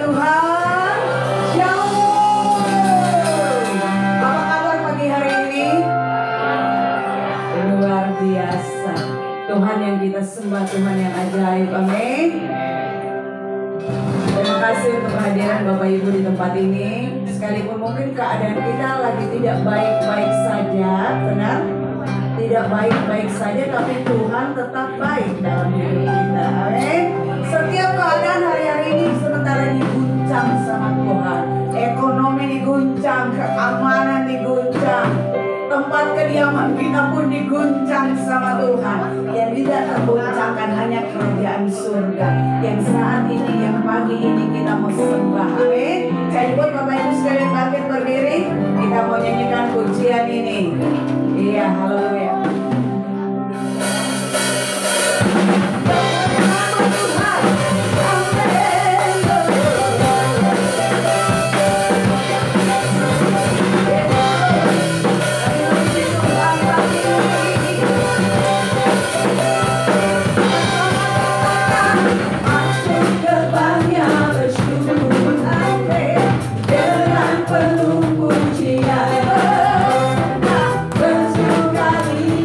Tuhan. Shalom. Apa kabar pagi hari ini? Luar biasa. Tuhan yang kita sembah, Tuhan yang ajaib. Amin. Terima kasih untuk kehadiran Bapak Ibu di tempat ini. Sekalipun mungkin keadaan kita lagi tidak baik-baik saja, benar? Tidak baik-baik saja, tapi Tuhan tetap baik dalam hidup kita. Amin. Setiap keadaan hari-hari ini sementara diguncang sama Tuhan. Ekonomi diguncang, keamanan diguncang, tempat kediaman kita pun diguncang sama Tuhan. Yang tidak terguncangkan hanya kerajaan surga. Yang saat ini, yang pagi ini kita mau sembah. Amin. Jadi buat Bapak Ibu sekalian bangkit berdiri, kita mau nyanyikan pujian ini. Iya, haleluya. Penuh pujian, bersuka cita.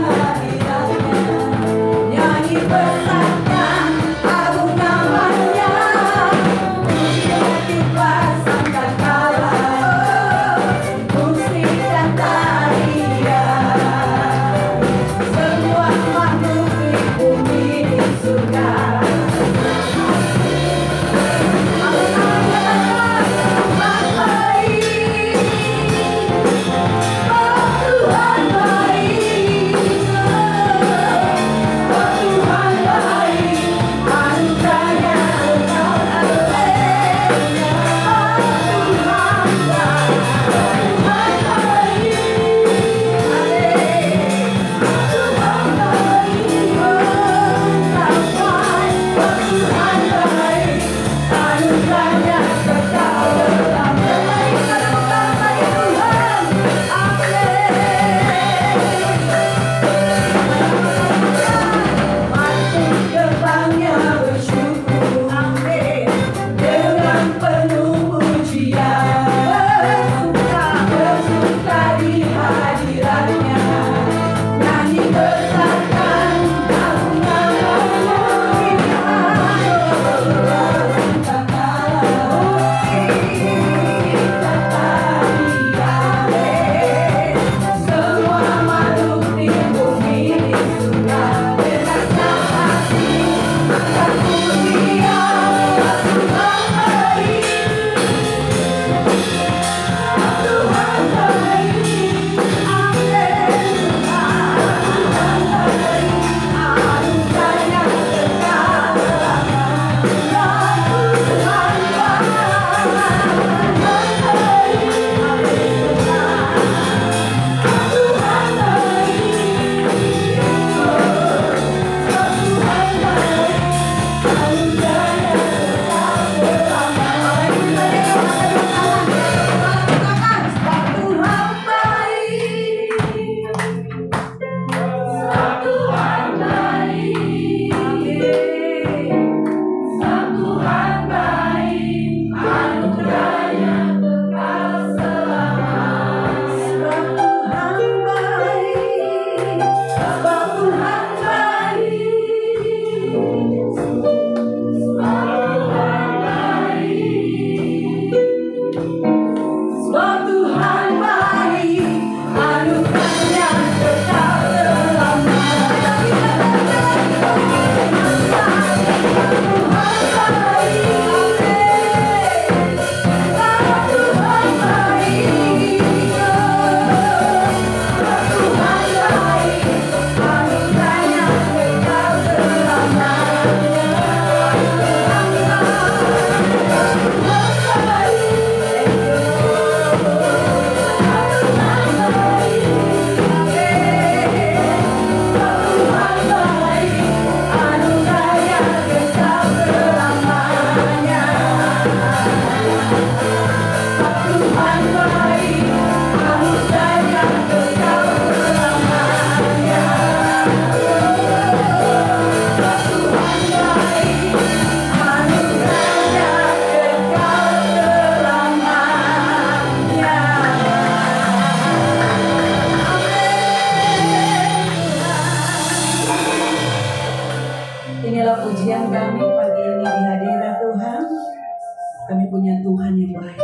Kami punya Tuhan yang baik.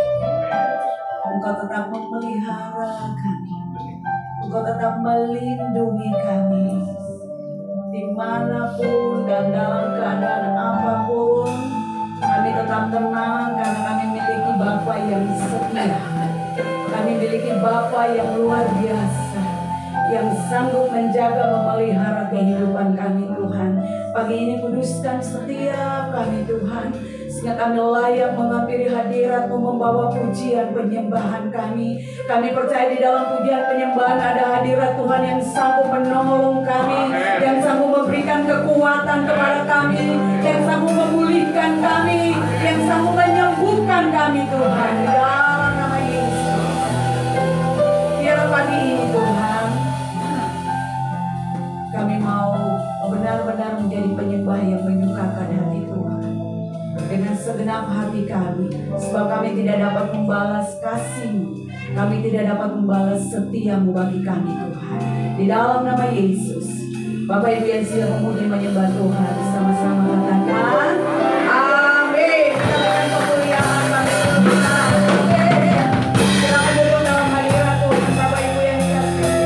Engkau tetap memelihara kami. Engkau tetap melindungi kami. Dimanapun dan dalam keadaan apapun, kami tetap tenang karena kami memiliki Bapa yang setia. Kami memiliki Bapa yang luar biasa, yang sanggup menjaga memelihara kehidupan kami Tuhan. Pagi ini kuduskan setiap kami Tuhan, sehingga kami layak menghampiri hadirat-Mu, membawa pujian penyembahan kami. Kami percaya di dalam pujian penyembahan ada hadirat Tuhan yang sanggup menolong kami, yang sanggup memberikan kekuatan kepada kami, yang sanggup memulihkan kami, yang sanggup menyembuhkan kami Tuhan. Di dalam nama Yesus. Biar pagi ini Tuhan, kami mau benar-benar menjadi penyembah yang menyukakan hati Tuhan dengan segenap hati kami, sebab kami tidak dapat membalas kasih-Mu, kami tidak dapat membalas setia-Mu bagi kami Tuhan. Di dalam nama Yesus, Bapak Ibu yang siap memuji menyembah Tuhan, sama-sama katakan amin. Katakan kemuliaan bagi Tuhan. Silakan duduk dalam hadirat Tuhan, Bapak Ibu yang dikasihi.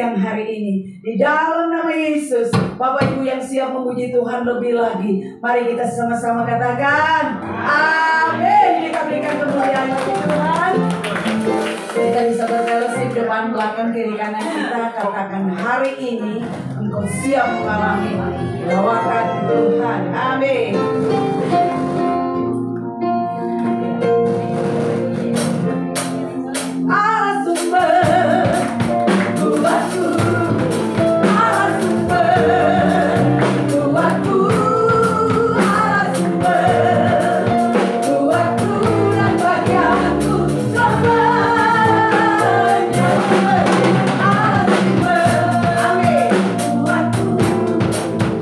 siang hari ini. Di dalam nama Yesus, Bapak Ibu yang siap memuji Tuhan lebih lagi, mari kita sama-sama katakan amin. Kita berikan kemuliaan bagi Tuhan. Kita bisa berfellowship depan belakang kiri kanan kita. Katakan hari ini engkau siap mengalami lawatan Tuhan. Amin. Allah sumber buatku, Allah sumber buatku, Allah sumber buatku dan bagianku selamanya. Allah sumber, amin, buatku,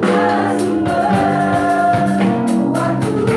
Allah sumber buatku, Allah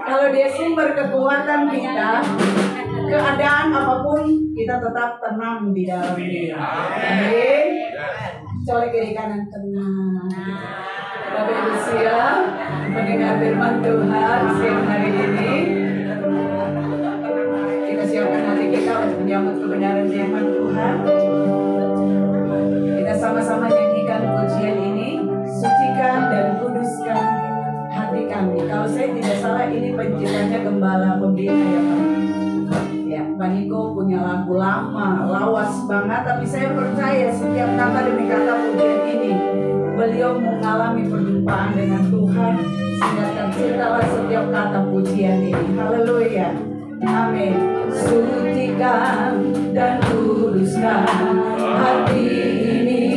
Kalau dia sumber kekuatan kita, keadaan apapun kita tetap tenang di dalam dia. Amin. Colek kiri kanan tenang. Bapak Ibu siap mendengar firman Tuhan siang hari ini. Kita siapkan hati kita untuk menyambut kebenaran firman Tuhan. Kita sama-sama nyanyikan pujian ini. Sucikan dan kuduskan hati kami. Kalau saya tidak salah ini penciptanya Gembala Pembina ya Pak Niko punya lagu lama, lawas banget. Tapi saya percaya setiap kata demi kata pujian ini beliau mengalami perjumpaan dengan Tuhan, sehingga terciptalah setiap kata pujian ini. Haleluya, amin. Sucikan dan kuduskan hati ini.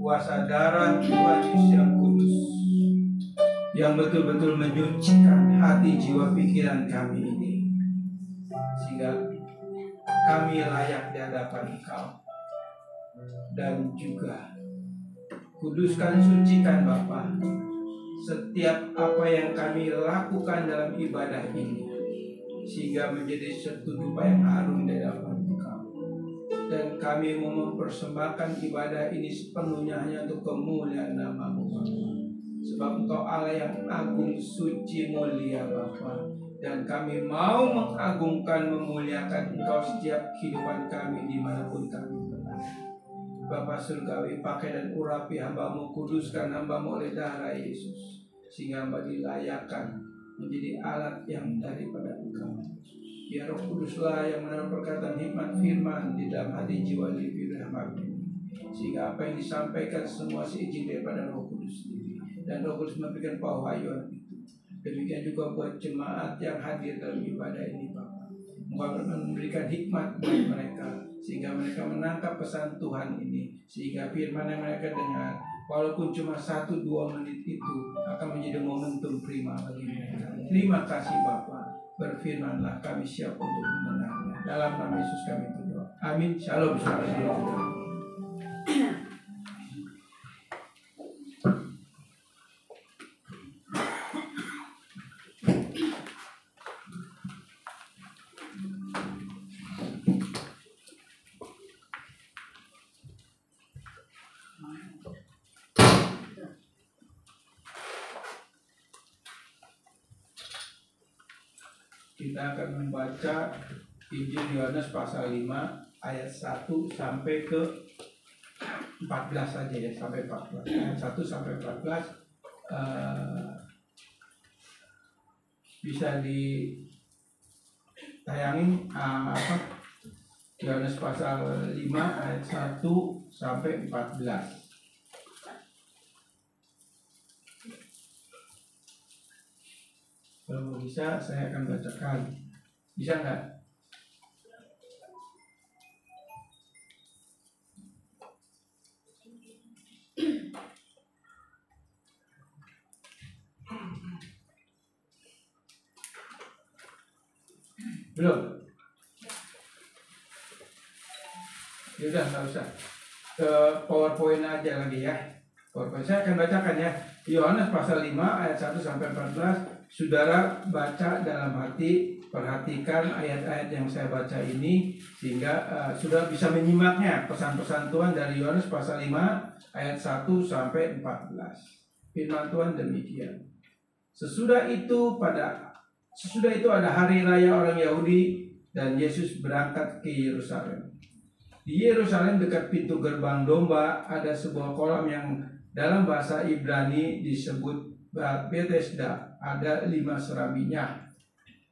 kuasa darah Tuhan Yesus yang kudus, yang betul-betul menyucikan hati, jiwa, pikiran kami ini, sehingga kami layak di hadapan Engkau. Dan juga kuduskan, sucikan Bapa setiap apa yang kami lakukan dalam ibadah ini, sehingga menjadi satu dupa yang harum di hadapan Engkau. Dan kami mau mempersembahkan ibadah ini sepenuhnya hanya untuk kemuliaan nama-Mu, Bapa. Sebab Engkau Allah yang agung, suci, mulia, Bapa. Dan kami mau mengagungkan, memuliakan Engkau setiap kehidupan kami dimanapun kami berada. Bapa surgawi, pakai dan urapi hamba-Mu, kuduskan hamba-Mu oleh darah Yesus, sehingga hamba dilayakkan menjadi alat yang daripada Engkau. Biar Roh Kuduslah yang menaruh perkataan hikmat firman di dalam hati, jiwa, lipi hamba ini, sehingga apa yang disampaikan semua seizin daripada Roh Kudus sendiri, dan Roh Kudus memberikan pewahyuan itu. Demikian juga buat jemaat yang hadir dalam ibadah ini, Bapak. Moga memberikan hikmat buat mereka, sehingga mereka menangkap pesan Tuhan ini, sehingga firman yang mereka dengar, walaupun cuma 1-2 menit itu, akan menjadi momentum prima bagi mereka. Terima kasih Bapak. Berfirmanlah, kami siap untuk mendengarnya. Dalam nama Yesus kami berdoa. Amin. Shalom. Shalom. Kita akan membaca Injil Yohanes pasal 5 ayat 1 sampai ke 14 saja ya, sampai 14. Ayat 1 sampai 14 bisa ditayangin Yohanes pasal 5 ayat 1 sampai 14. Kalau bisa saya akan bacakan. Bisa nggak? Belum? Yaudah, nggak usah. Ke PowerPoint aja lagi ya. PowerPoint saya akan bacakan ya. Yohanes pasal 5 ayat 1 sampai 14. Saudara baca dalam hati, perhatikan ayat-ayat yang saya baca ini, sehingga saudara bisa menyimaknya pesan-pesan Tuhan dari Yohanes pasal 5 ayat 1 sampai 14. Firman Tuhan demikian. Sesudah itu ada hari raya orang Yahudi, dan Yesus berangkat ke Yerusalem. Di Yerusalem dekat pintu gerbang domba ada sebuah kolam yang dalam bahasa Ibrani disebut Bethesda. Ada 5 serambinya,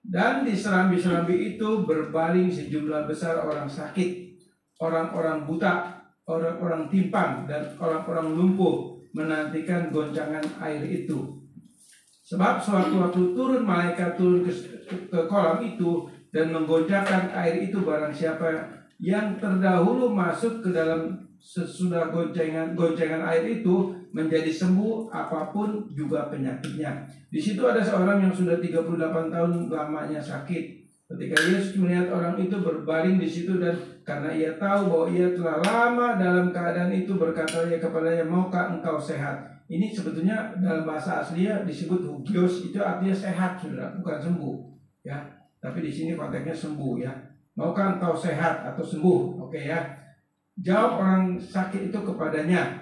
dan di serambi-serambi itu berbaring sejumlah besar orang sakit, orang-orang buta, orang-orang timpang, dan orang-orang lumpuh menantikan goncangan air itu. Sebab sewaktu-waktu turun malaikat turun ke kolam itu dan menggoncangkan air itu, barang siapa yang terdahulu masuk ke dalam sesudah goncangan air itu menjadi sembuh apapun juga penyakitnya. Di situ ada seorang yang sudah 38 tahun lamanya sakit. Ketika Yesus melihat orang itu berbaring di situ, dan karena ia tahu bahwa ia telah lama dalam keadaan itu, berkata ia kepadanya, maukah engkau sehat? Ini sebetulnya dalam bahasa aslinya disebut hugios, itu artinya sehat, saudara, bukan sembuh ya. Tapi di sini konteksnya sembuh ya. Maukah engkau sehat atau sembuh? Oke ya. Jawab orang sakit itu kepadanya,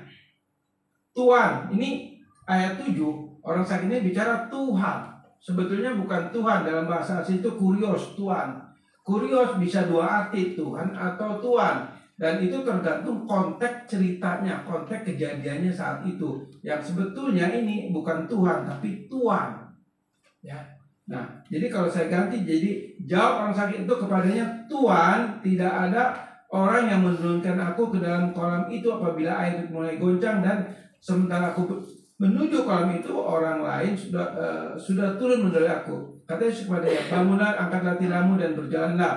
Tuhan. Ini ayat 7, orang sakit ini bicara Tuhan. Sebetulnya bukan Tuhan, dalam bahasa asli itu kurios, Tuhan. Kurios bisa 2 arti, Tuhan atau Tuhan. Dan itu tergantung konteks ceritanya, konteks kejadiannya saat itu. Yang sebetulnya ini bukan Tuhan, tapi Tuhan. Ya. Nah, jadi kalau saya ganti, jadi jawab orang sakit itu kepadanya, Tuhan, tidak ada orang yang menurunkan aku ke dalam kolam itu apabila air mulai goncang, dan sementara aku menuju kolam itu, orang lain sudah turun mendahului aku. Kata Yesus kepadanya, bangunlah, angkatlah tilammu dan berjalanlah.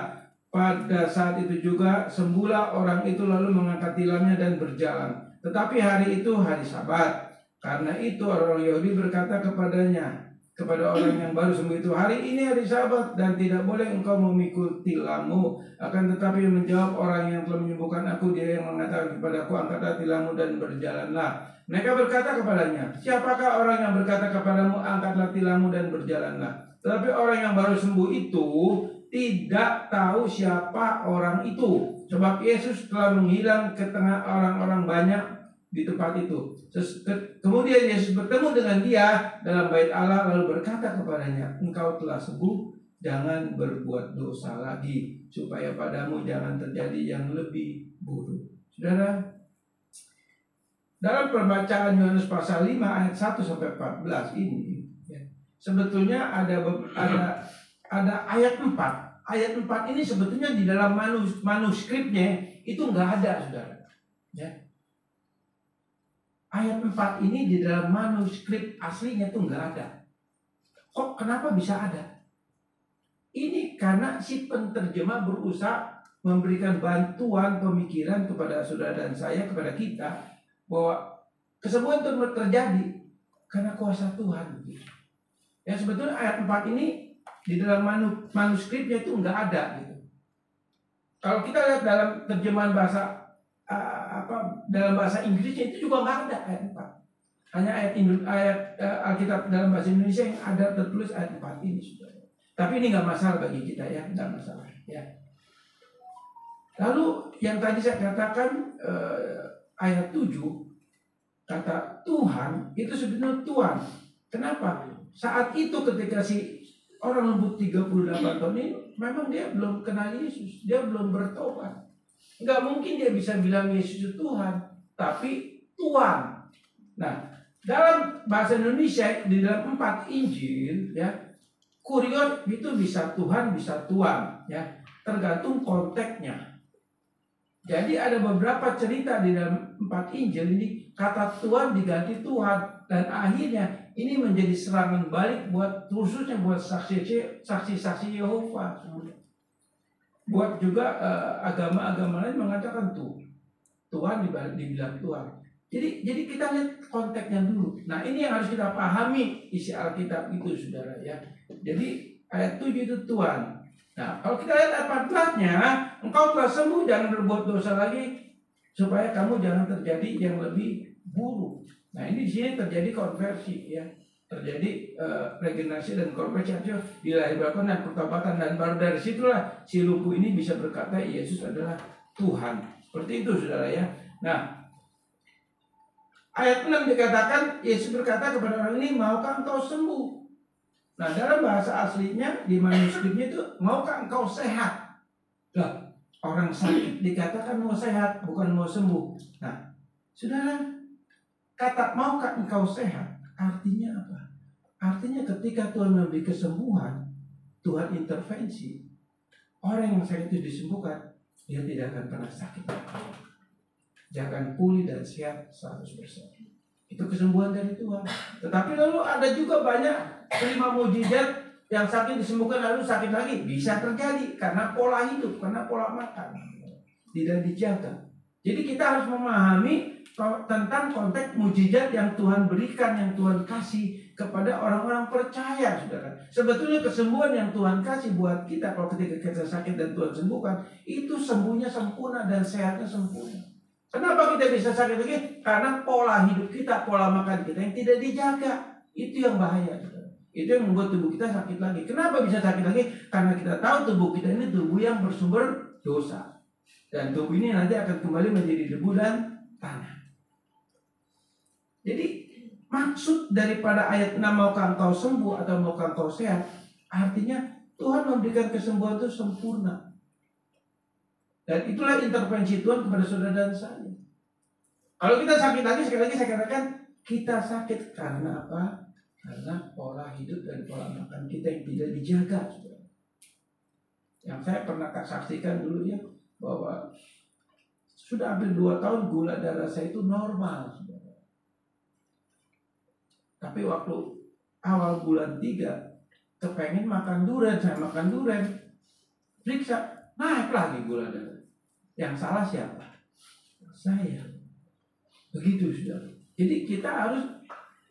Pada saat itu juga sembuhlah orang itu, lalu mengangkat tilamnya dan berjalan. Tetapi hari itu hari Sabat. Karena itu orang Yahudi berkata kepada orang yang baru sembuh itu, hari ini hari Sabat dan tidak boleh engkau memikul tilammu. Akan tetapi menjawab orang yang telah menyembuhkan aku, dia yang mengatakan kepadaku, angkatlah tilammu dan berjalanlah. Mereka berkata kepadanya, siapakah orang yang berkata kepadamu, angkatlah tilammu dan berjalanlah? Tetapi orang yang baru sembuh itu tidak tahu siapa orang itu, sebab Yesus telah menghilang ke tengah orang-orang banyak di tempat itu. Kemudian Yesus bertemu dengan dia dalam bait Allah, lalu berkata kepadanya, engkau telah sembuh, jangan berbuat dosa lagi, supaya padamu jangan terjadi yang lebih buruk. Saudara, dalam pembacaan Yohanes pasal 5 ayat 1 sampai 14 ini, sebetulnya ada ayat 4. Ayat 4 ini sebetulnya di dalam manuskripnya itu nggak ada, saudara. Ya. Ayat 4 ini di dalam manuskrip aslinya tuh nggak ada. Kok kenapa bisa ada? Ini karena si penterjemah berusaha memberikan bantuan pemikiran kepada saudara dan saya, kepada kita, bahwa kesembuhan itu terjadi karena kuasa Tuhan. Ya, sebetulnya ayat 4 ini di dalam manuskripnya itu nggak ada gitu. Kalau kita lihat dalam terjemahan dalam bahasa Inggrisnya itu juga nggak ada ayat 4. Hanya ayat Alkitab dalam bahasa Indonesia yang ada tertulis ayat 4 ini, saudara. Tapi ini nggak masalah bagi kita, ya, nggak masalah. Ya. Lalu yang tadi saya katakan ayat 7, kata Tuhan itu sebenarnya Tuhan. Kenapa? Saat itu ketika si orang lembut 38 tahun ini, memang dia belum kenal Yesus, dia belum bertobat. Nggak mungkin dia bisa bilang Yesus itu Tuhan, tapi Tuhan. Nah, dalam bahasa Indonesia di dalam 4 Injil, ya, kurios itu bisa Tuhan, bisa Tuhan, ya, tergantung konteksnya. Jadi ada beberapa cerita di dalam 4 Injil ini kata Tuhan diganti Tuhan, dan akhirnya ini menjadi serangan balik buat khususnya buat saksi-saksi Yehova. Buat juga agama-agama lain mengatakan Tuhan dibilang Tuhan. Jadi kita lihat konteksnya dulu. Nah, ini yang harus kita pahami isi Alkitab itu, saudara, ya. Jadi ayat 7 itu Tuhan. Nah, kalau kita lihat ayat 14-nya, engkau telah sembuh, jangan berbuat dosa lagi, supaya kamu jangan terjadi yang lebih buruk. Nah, ini di sini terjadi konversi, ya. Terjadi regenerasi dan konversi dilahirkan dan pertobatan, dan baru dari situlah si lumpuh ini bisa berkata Yesus adalah Tuhan. Seperti itu, saudara, ya. Nah, ayat 6 dikatakan Yesus berkata kepada orang ini, maukah engkau sembuh? Nah, dalam bahasa aslinya di manuskripnya itu, maukah engkau sehat? Nah, orang sakit dikatakan mau sehat, bukan mau sembuh. Nah, saudara, kata maukah engkau sehat artinya apa? Artinya ketika Tuhan memberi kesembuhan, Tuhan intervensi. Orang yang sakit itu disembuhkan, dia tidak akan pernah sakit. Dia akan pulih dan sehat 100%. Itu kesembuhan dari Tuhan. Tetapi lalu ada juga banyak terima mujizat yang sakit disembuhkan lalu sakit lagi. Bisa terjadi karena pola hidup, karena pola makan tidak dijaga. Jadi kita harus memahami tentang konteks mujizat yang Tuhan berikan, yang Tuhan kasih kepada orang-orang percaya, saudara. Sebetulnya kesembuhan yang Tuhan kasih buat kita, kalau ketika kita sakit dan Tuhan sembuhkan, itu sembuhnya sempurna dan sehatnya sempurna. Kenapa kita bisa sakit lagi? Karena pola hidup kita, pola makan kita yang tidak dijaga. Itu yang bahaya, saudara. Itu yang membuat tubuh kita sakit lagi. Kenapa bisa sakit lagi? Karena kita tahu tubuh kita ini tubuh yang bersumber dosa. Dan tubuh ini nanti akan kembali menjadi debu dan tanah. Jadi maksud daripada ayat 6 maukah engkau sembuh atau maukah engkau sehat, artinya Tuhan memberikan kesembuhan itu sempurna. Dan itulah intervensi Tuhan kepada saudara dan saya. Kalau kita sakit lagi, sekali lagi saya katakan, kita sakit karena apa? Karena pola hidup dan pola makan kita yang tidak dijaga, saudara. Yang saya pernah saksikan dulu, ya, bahwa sudah hampir 2 tahun gula darah saya itu normal, saudara. Tapi waktu awal bulan 3 kepengen makan durian, saya makan durian, periksa, naik lagi gula darah. Yang salah siapa? Saya. Begitu saudara. Jadi kita harus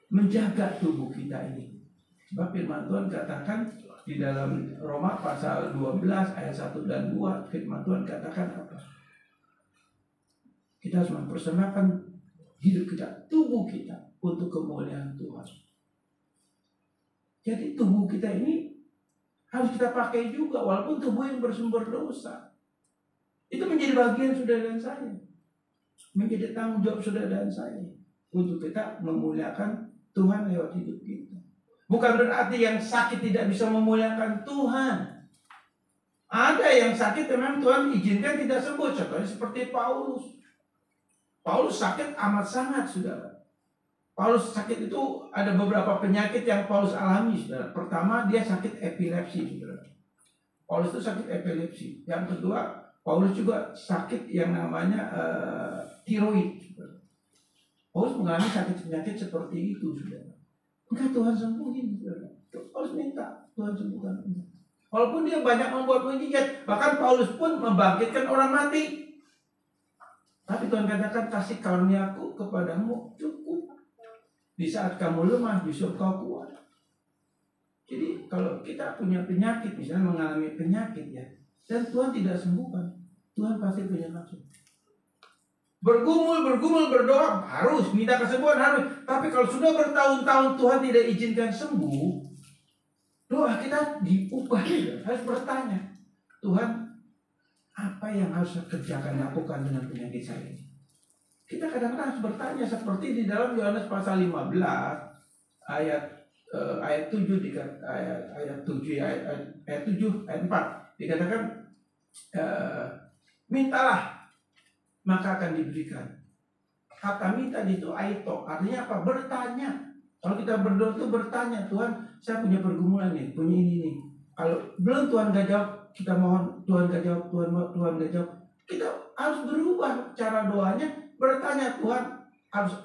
menjaga tubuh kita ini. Sebab firman Tuhan katakan di dalam Roma pasal 12 ayat 1 dan 2, firman Tuhan katakan apa? Kita harus mempersembahkan hidup kita, tubuh kita untuk kemuliaan Tuhan. Jadi tubuh kita ini harus kita pakai juga walaupun tubuh yang bersumber dosa. Itu menjadi bagian saudara dan saya. Menjadi tanggung jawab saudara dan saya untuk kita memuliakan Tuhan lewat hidup kita. Bukan berarti yang sakit tidak bisa memuliakan Tuhan. Ada yang sakit memang Tuhan izinkan tidak sembuh. Contohnya seperti Paulus. Paulus sakit amat sangat, saudara. Paulus sakit itu ada beberapa penyakit yang Paulus alami, saudara. Pertama, dia sakit epilepsi, saudara. Paulus itu sakit epilepsi. Yang kedua, Paulus juga sakit yang namanya tiroid. Paulus mengalami sakit penyakit seperti itu, saudara. Enggak, Tuhan sembuhin, saudara. Paulus minta Tuhan sembuhkan. Walaupun dia banyak membuat mujizat, bahkan Paulus pun membangkitkan orang mati. Tapi Tuhan katakan, kasih karunia-Ku kepadamu cukup. Di saat kamu lemah, justru kau kuat. Jadi kalau kita punya penyakit, misalnya mengalami penyakit ya, dan Tuhan tidak sembuhkan, Tuhan pasti punya maksud. Bergumul, berdoa, harus minta kesembuhan, harus. Tapi kalau sudah bertahun-tahun Tuhan tidak izinkan sembuh, doa kita diubah, harus bertanya, Tuhan, apa yang harus saya kerjakan, lakukan dengan penyakit saya ini? Kita kadang-kadang harus bertanya seperti di dalam Yohanes pasal 15 ayat 7 ayat 7 ayat 4 dikatakan mintalah maka akan diberikan. Kata minta itu aito, artinya apa? Bertanya. Kalau kita berdoa itu bertanya, Tuhan, saya punya pergumulan nih, punya ini nih. Kalau belum Tuhan gak jawab, kita mohon Tuhan gak jawab, Tuhan gak jawab. Kita harus berubah cara doanya, bertanya, Tuhan,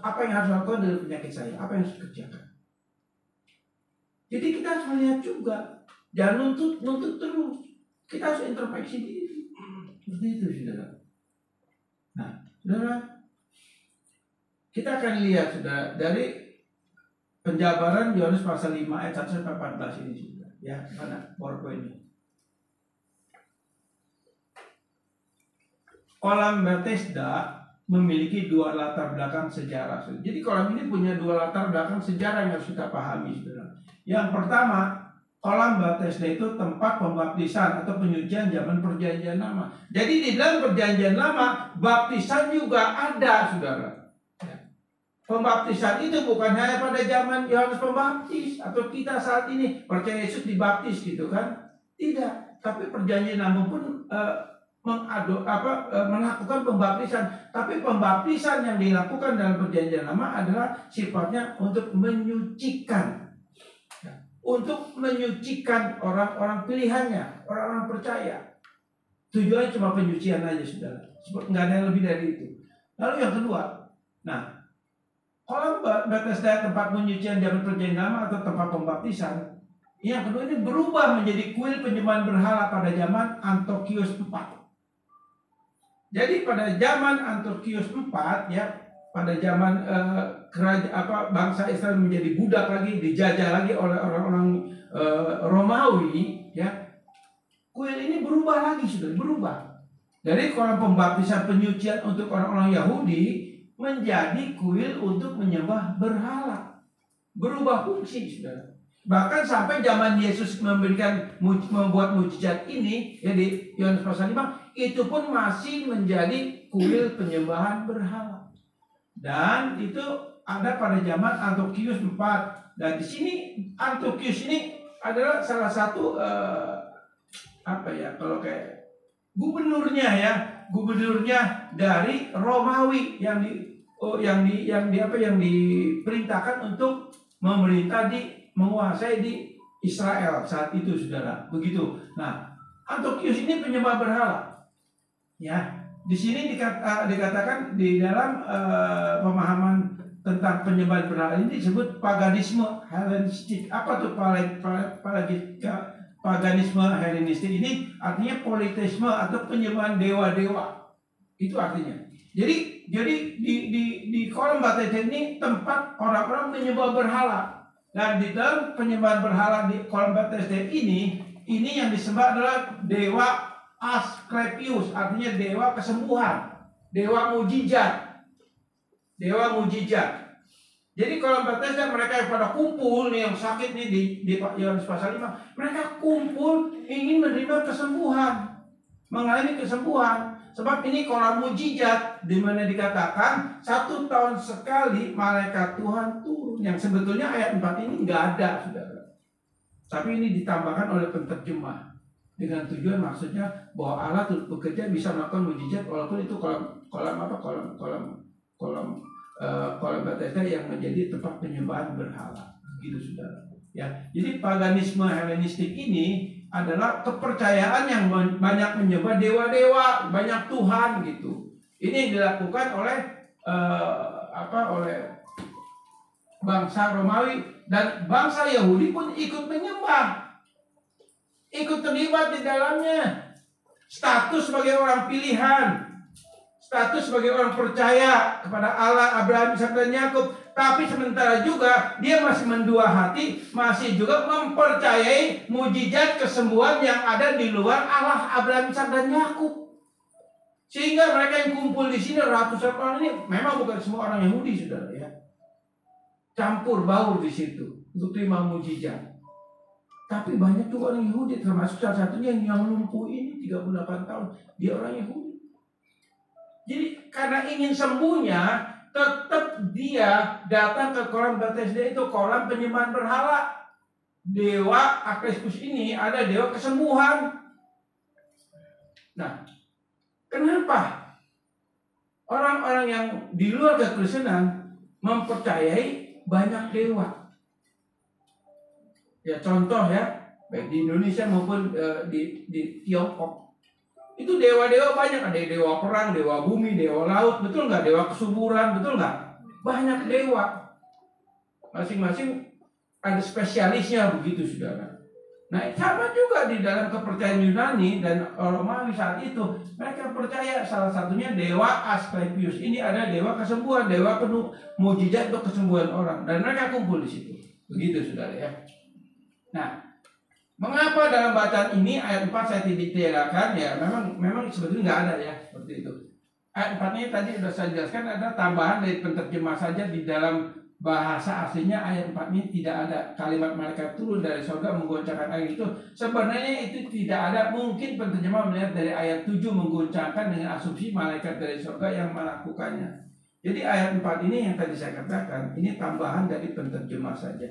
apa yang harus lakukan dari penyakit saya? Apa yang harus kerjakan? Jadi kita harus melihat juga, jangan nuntut terus. Kita harus introspeksi diri. Seperti itu, saudara. Nah, saudara, kita akan lihat, saudara, dari penjabaran Yohanes pasal 5 ayat 1 sampai 14 ini, saudara. Ya, mana PowerPoint-nya? Kolam Bethesda memiliki dua latar belakang sejarah. Jadi kolam ini punya dua latar belakang sejarah yang harus kita pahami, saudara. Yang pertama, kolam Bethesda itu tempat pembaptisan atau penyucian zaman Perjanjian Lama. Jadi di dalam Perjanjian Lama, baptisan juga ada, saudara. Pembaptisan itu bukan hanya pada zaman Yohanes Pembaptis atau kita saat ini percaya Yesus dibaptis gitu kan? Tidak. Tapi Perjanjian Lama pun melakukan pembaptisan. Tapi pembaptisan yang dilakukan dalam Perjanjian Lama adalah sifatnya untuk menyucikan. Untuk menyucikan orang-orang pilihannya, orang-orang percaya. Tujuannya cuma penyucian aja, saudara. Nggak ada yang lebih dari itu. Lalu yang kedua, nah, kolam Bethesda tempat penyucian zaman Perjanjian Lama atau tempat pembaptisan. Yang kedua ini berubah menjadi kuil penyembahan berhala pada zaman Antiochus IV. Jadi pada zaman Antiochus IV ya, pada zaman bangsa Israel menjadi budak lagi, dijajah lagi oleh orang-orang Romawi ya. Kuil ini berubah lagi, sudah berubah. Dari kolam pembaptisan penyucian untuk orang-orang Yahudi menjadi kuil untuk menyembah berhala. Berubah fungsi, saudara. Bahkan sampai zaman Yesus membuat mujizat ini, ya di Yohanes pasal 5, itu pun masih menjadi kuil penyembahan berhala. Dan itu ada pada zaman Antiochus IV. Dan di sini Antiochus ini adalah salah satu kalau kayak gubernurnya dari Romawi yang diperintahkan untuk memerintah menguasai di Israel saat itu, saudara. Begitu. Nah, Antiochus ini penyembah berhala. Ya, di sini dikatakan di dalam pemahaman tentang penyembahan berhala ini disebut paganisme Helenistik. Apa tuh paganisme Helenistik ini? Artinya politisme atau penyembahan dewa-dewa. Itu artinya. Jadi di kolam Bethesda ini tempat orang-orang menyembah berhala. Dan di dalam penyembahan berhala di kolam Bethesda ini yang disembah adalah dewa Asklepius, artinya dewa kesembuhan, dewa mujizat. Jadi kolam Bethesda mereka yang pada kumpul nih, yang sakit nih di Yohanes pasal 5, mereka kumpul ingin menerima kesembuhan, mengalami kesembuhan. Sebab ini kolam mujizat, di mana dikatakan 1 tahun sekali malaikat Tuhan turun. Yang sebetulnya ayat 4 ini nggak ada, saudara. Tapi ini ditambahkan oleh penterjemah dengan tujuan maksudnya bahwa Allah bekerja bisa melakukan mujizat walaupun itu kolam Bethesda yang menjadi tempat penyembahan berhala, gitu saudara. Ya, jadi paganisme Helenistik ini adalah kepercayaan yang banyak menyembah dewa-dewa, banyak Tuhan gitu. Ini dilakukan oleh oleh bangsa Romawi, dan bangsa Yahudi pun ikut menyembah, ikut terlibat di dalamnya. Status sebagai orang pilihan, status sebagai orang percaya kepada Allah Abraham, Ishak dan Yakub. Tapi sementara juga dia masih mendua hati, masih juga mempercayai mujizat kesembuhan yang ada di luar Allah Abraham, Ishak dan Yakub. Sehingga mereka yang kumpul di sini ratusan orang ini memang bukan semua orang Yahudi, saudara ya. Campur baur di situ untuk terima mujizat. Tapi banyak juga orang Yahudi, termasuk salah satunya yang lumpuh ini 38 tahun, dia orang Yahudi. Jadi karena ingin sembuhnya, tetap dia datang ke kolam Bethesda, itu kolam penyembahan berhala. Dewa Asklepius ini ada dewa kesembuhan. Nah, kenapa orang-orang yang di luar kekristenan mempercayai banyak dewa? Ya contoh ya, baik di Indonesia maupun di Tiongkok. Itu dewa-dewa banyak, ada dewa perang, dewa bumi, dewa laut, betul nggak? Dewa kesuburan, betul nggak? Banyak dewa. Masing-masing ada spesialisnya begitu, saudara. Nah, sama juga di dalam kepercayaan Yunani dan Romawi saat itu, mereka percaya salah satunya dewa Asklepius. Ini ada dewa kesembuhan, dewa penuh mujizat untuk kesembuhan orang, dan mereka kumpul di situ. Begitu, saudara ya. Nah, mengapa dalam bacaan ini ayat 4 saya tidak tiadakan? Ya memang sebetulnya nggak ada ya seperti itu. Ayat 4 ini tadi sudah saya jelaskan, ada tambahan dari penterjemah saja. Di dalam bahasa aslinya ayat 4 ini tidak ada kalimat malaikat turun dari surga menggoncangkan air itu. Sebenarnya itu tidak ada. Mungkin penterjemah melihat dari ayat 7 menggoncangkan dengan asumsi malaikat dari surga yang melakukannya. Jadi ayat 4 ini yang tadi saya katakan, ini tambahan dari penterjemah saja.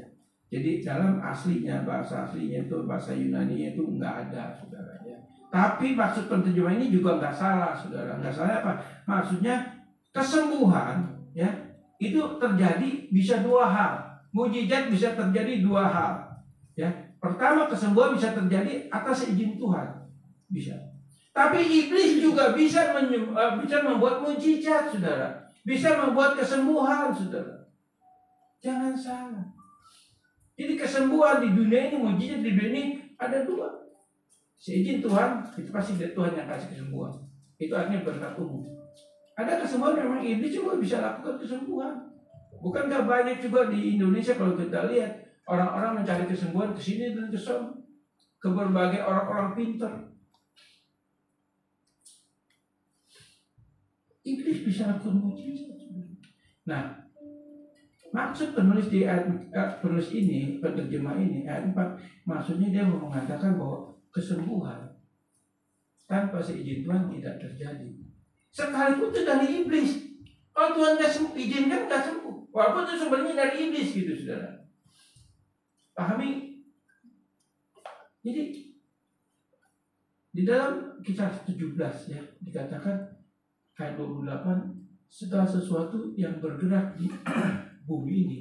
Jadi dalam aslinya, bahasa aslinya itu, bahasa Yunani itu nggak ada, saudara ya. Tapi maksud penterjemah ini juga nggak salah, saudara. Nggak salah apa? Maksudnya kesembuhan ya itu terjadi bisa dua hal. Mujizat bisa terjadi dua hal. Ya, pertama kesembuhan bisa terjadi atas izin Tuhan, bisa. Tapi iblis juga bisa membuat mujizat, saudara. Bisa membuat kesembuhan, saudara. Jangan salah. Jadi kesembuhan di dunia ini, mujizat di dunia ini ada dua. Seizin Tuhan, itu pasti Tuhan yang kasih kesembuhan. Itu artinya berkat umum. Ada kesembuhan memang iblis juga bisa lakukan kesembuhan. Bukankah banyak juga di Indonesia kalau kita lihat orang-orang mencari kesembuhan ke sini dan ke sana, ke berbagai orang-orang pintar. Iblis bisa lakukan mujizat. Nah, maksud penulis di penulis ini, penerjemah ini ayat 4, maksudnya dia mau mengatakan bahwa kesembuhan tanpa seizin Tuhan tidak terjadi. Sekalipun itu dari iblis. Kalau Tuhan nggak izinkan nggak sembuh. Walaupun itu sumbernya dari iblis gitu, saudara. Pahami? Jadi di dalam Kisah 17 ya dikatakan ayat 28, segala sesuatu yang bergerak di bumi ini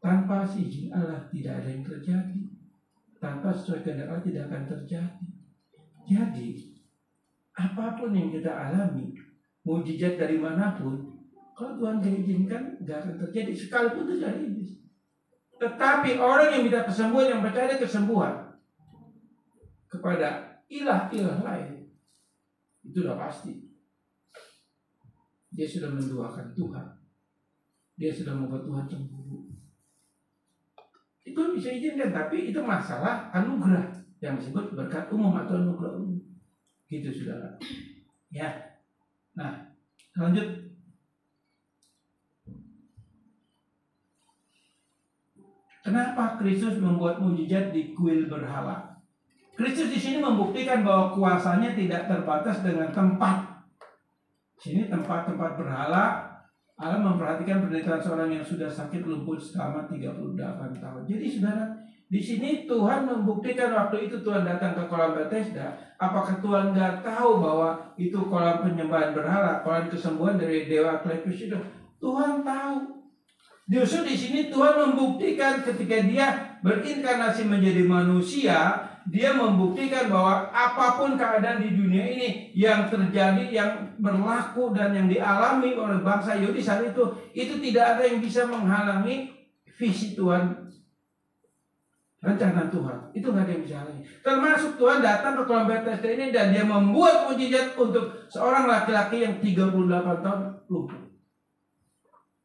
tanpa izin Allah tidak ada yang terjadi, tanpa sesuai kehendak Allah tidak akan terjadi. Jadi apapun yang kita alami, mujizat dari manapun, kalau Tuhan tidak izinkan tidak akan terjadi, sekalipun itu dari iblis. Tetapi orang yang minta kesembuhan, yang percaya kesembuhan kepada ilah-ilah lain, itu sudah pasti. dia sudah menduakan Tuhan. Dia sudah membuat Tuhan cemburu. Itu bisa izinkan, tapi itu masalah anugerah yang disebut berkat umum atau anugerah umum. Gitu saudara. Ya. Nah, lanjut. Kenapa Kristus membuat mujizat di kuil berhala? Kristus di sini membuktikan bahwa kuasanya tidak terbatas dengan tempat. Sini tempat-tempat berhala. Allah memperhatikan penderitaan seorang yang sudah sakit lumpuh selama 38 tahun. Jadi saudara, di sini Tuhan membuktikan waktu itu Tuhan datang ke kolam Bethesda. Apakah Tuhan nggak tahu bahwa itu kolam penyembahan berhala, kolam kesembuhan dari dewa Kleopis itu? Tuhan tahu. Justru di sini Tuhan membuktikan ketika dia berinkarnasi menjadi manusia, dia membuktikan bahwa apapun keadaan di dunia ini yang terjadi, yang berlaku dan yang dialami oleh bangsa Yahudi saat itu tidak ada yang bisa menghalangi visi Tuhan, rencana Tuhan. Itu nggak ada yang bisa halangi. Termasuk Tuhan datang ke kolam Bethesda ini dan dia membuat mujizat untuk seorang laki-laki yang 38 tahun lumpuh.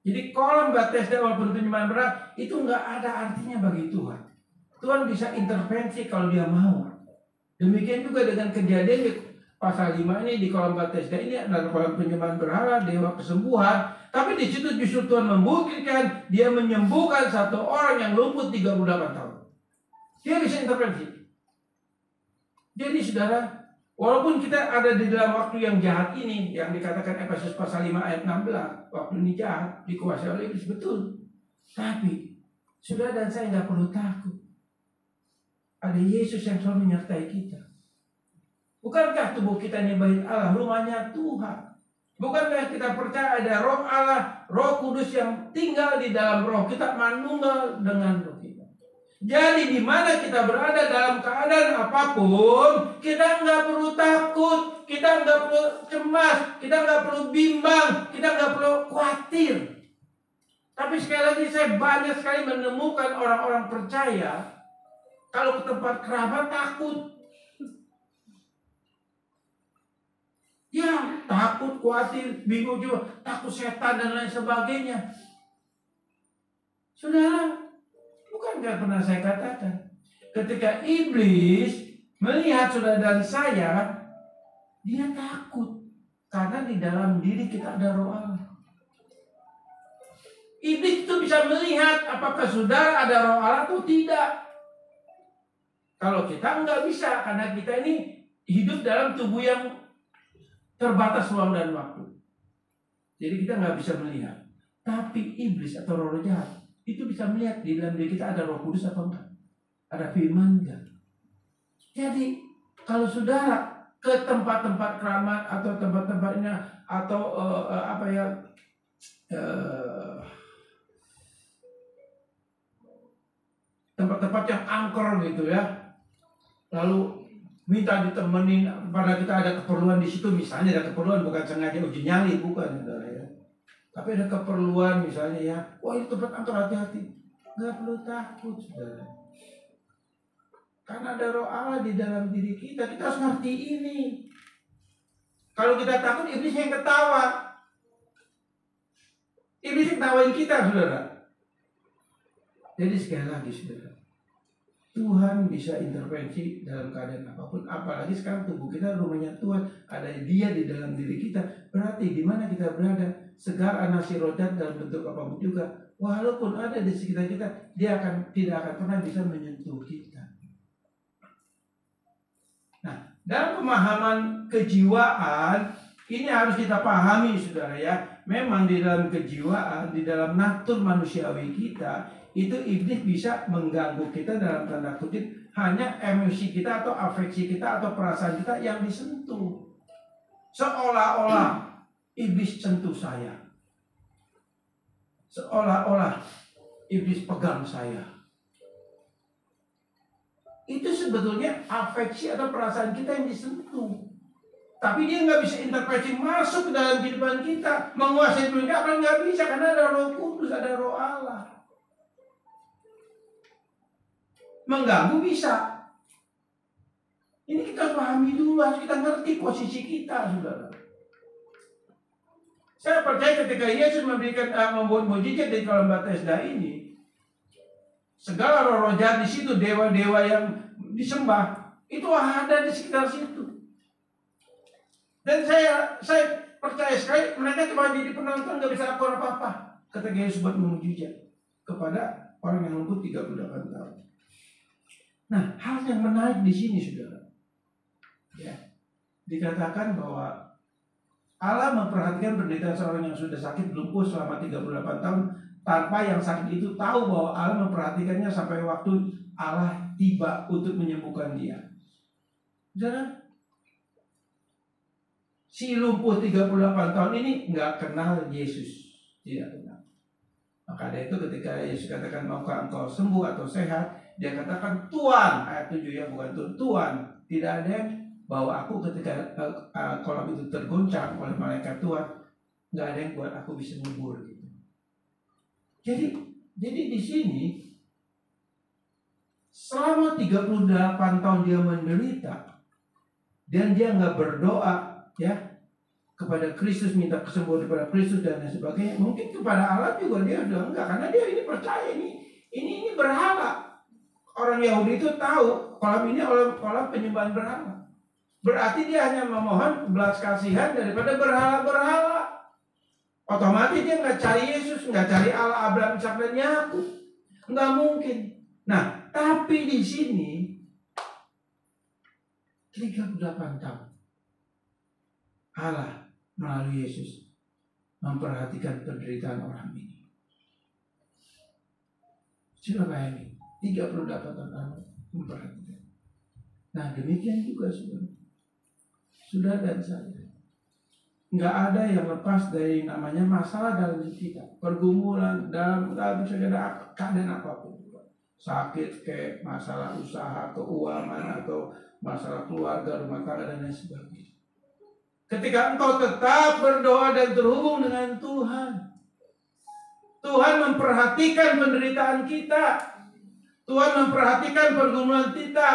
Jadi kolam Bethesda walaupun penyembahan berat itu nggak ada artinya bagi Tuhan. Tuhan bisa intervensi kalau dia mau. Demikian juga dengan kejadian di pasal 5 ini di kolam Bethesda ini adalah kolam penyembahan berhala, dewa kesembuhan. Tapi di situ justru Tuhan membuktikan dia menyembuhkan satu orang yang lumpuh 38 tahun. Dia bisa intervensi. Jadi saudara, walaupun kita ada di dalam waktu yang jahat ini, yang dikatakan Efesus pasal 5 ayat 16, waktu ini jahat, dikuasai oleh iblis, betul. Tapi, saudara dan saya nggak perlu takut. Ada Yesus yang selalu menyertai kita. Bukankah tubuh kita ini bait Allah, rumahnya Tuhan? Bukankah kita percaya ada roh Allah, roh kudus yang tinggal di dalam roh kita, manunggal dengan roh kita. Jadi di mana kita berada dalam keadaan apapun, kita nggak perlu takut, kita nggak perlu cemas, kita nggak perlu bimbang, kita nggak perlu khawatir. Tapi sekali lagi saya banyak sekali menemukan orang-orang percaya kalau ke tempat kerabat takut. Ya, takut, khawatir, bingung juga, takut setan dan lain sebagainya. Saudara, bukankah pernah saya katakan, ketika iblis melihat saudara dan saya, dia takut. Karena di dalam diri kita ada roh Allah. Iblis itu bisa melihat apakah saudara ada roh Allah atau tidak. Kalau kita nggak bisa, karena kita ini hidup dalam tubuh yang terbatas ruang dan waktu. Jadi kita nggak bisa melihat. Tapi iblis atau roh jahat itu bisa melihat di dalam diri kita ada Roh Kudus atau enggak, ada firman enggak. Jadi kalau saudara ke tempat-tempat keramat atau tempat-tempatnya atau tempat-tempat yang angker gitu ya, lalu minta ditemenin, pada kita ada keperluan di situ, misalnya ada keperluan, bukan sengaja uji nyali, bukan saudara ya. Tapi ada keperluan misalnya ya, wah itu tempat angker, hati-hati. Gak perlu takut saudara. Karena ada roh Allah di dalam diri kita, kita harus ngerti ini. Kalau kita takut, iblis yang ketawa. Iblis yang ketawain kita saudara. Jadi sekali lagi saudara, Tuhan bisa intervensi dalam keadaan apapun. Apalagi sekarang tubuh kita rumahnya Tuhan, ada Dia di dalam diri kita. Berarti di mana kita berada, segar anasi rodat dalam bentuk apapun juga, walaupun ada di sekitar kita, Dia tidak akan pernah bisa menyentuh kita. Nah, dalam pemahaman kejiwaan ini harus kita pahami saudara ya. Memang di dalam kejiwaan, di dalam natur manusiawi kita, itu iblis bisa mengganggu kita dalam tanda kutip, hanya emosi kita atau afeksi kita atau perasaan kita yang disentuh. Seolah-olah iblis sentuh saya. Seolah-olah iblis pegang saya. Itu sebetulnya afeksi atau perasaan kita yang disentuh. Tapi dia nggak bisa intervensi masuk ke dalam kehidupan kita, menguasai dunia kita, nggak bisa karena ada Roh Kudus, ada Roh Allah. Mengganggu bisa. Ini kita pahami dulu, harus kita ngerti posisi kita, saudara. Saya percaya ketika Yesus membuat mujizat di kolam Bethesda ini, segala roh-roh jahat di situ, dewa-dewa yang disembah itu ada di sekitar situ. Dan saya percaya sekali mereka cuma jadi penonton, nggak bisa lakukan apa-apa ketika Yesus buat mujizat kepada orang yang lumpuh 38 tahun. Nah, hal yang menarik di sini, saudara, ya, dikatakan bahwa Allah memperhatikan penderitaan seorang yang sudah sakit lumpuh selama 38 tahun tanpa yang sakit itu tahu bahwa Allah memperhatikannya sampai waktu Allah tiba untuk menyembuhkan dia. Saudara, si lumpuh 38 tahun ini nggak kenal Yesus, tidak kenal. Maka dari itu ketika Yesus katakan maukah engkau sembuh atau sehat, dia katakan Tuhan, ayat 7 ya, bukan Tuhan. Tidak ada yang bahwa aku ketika kolam itu tergoncang oleh malaikat Tuhan, nggak ada yang buat aku bisa ngubur gitu. Jadi di sini selama 38 tahun dia menderita dan dia nggak berdoa ya kepada Kristus, minta kesembuhan kepada Kristus dan lain sebagainya. Mungkin kepada Allah juga dia udah enggak, karena dia ini percaya ini berhala. Orang Yahudi itu tahu kolam ini kolam penyembahan berhala. Berarti dia hanya memohon belas kasihan daripada berhala-berhala. Otomatis dia nggak cari Yesus, nggak cari Allah Abraham, Ishak dan Yakub. Nggak mungkin. Nah, tapi di sini 38 tahun Allah melalui Yesus memperhatikan penderitaan orang ini. Coba bayangin, 38 tahun memperhatikan. Nah, demikian juga saudara dan saya. Nggak ada yang lepas dari namanya masalah dalam hidup kita. Pergumulan dalam segala keadaan apapun. Sakit, kayak masalah usaha, keuangan, atau masalah keluarga, rumah tangga, dan lain sebagainya. Ketika engkau tetap berdoa dan terhubung dengan Tuhan, Tuhan memperhatikan penderitaan kita. Tuhan memperhatikan pergumulan kita.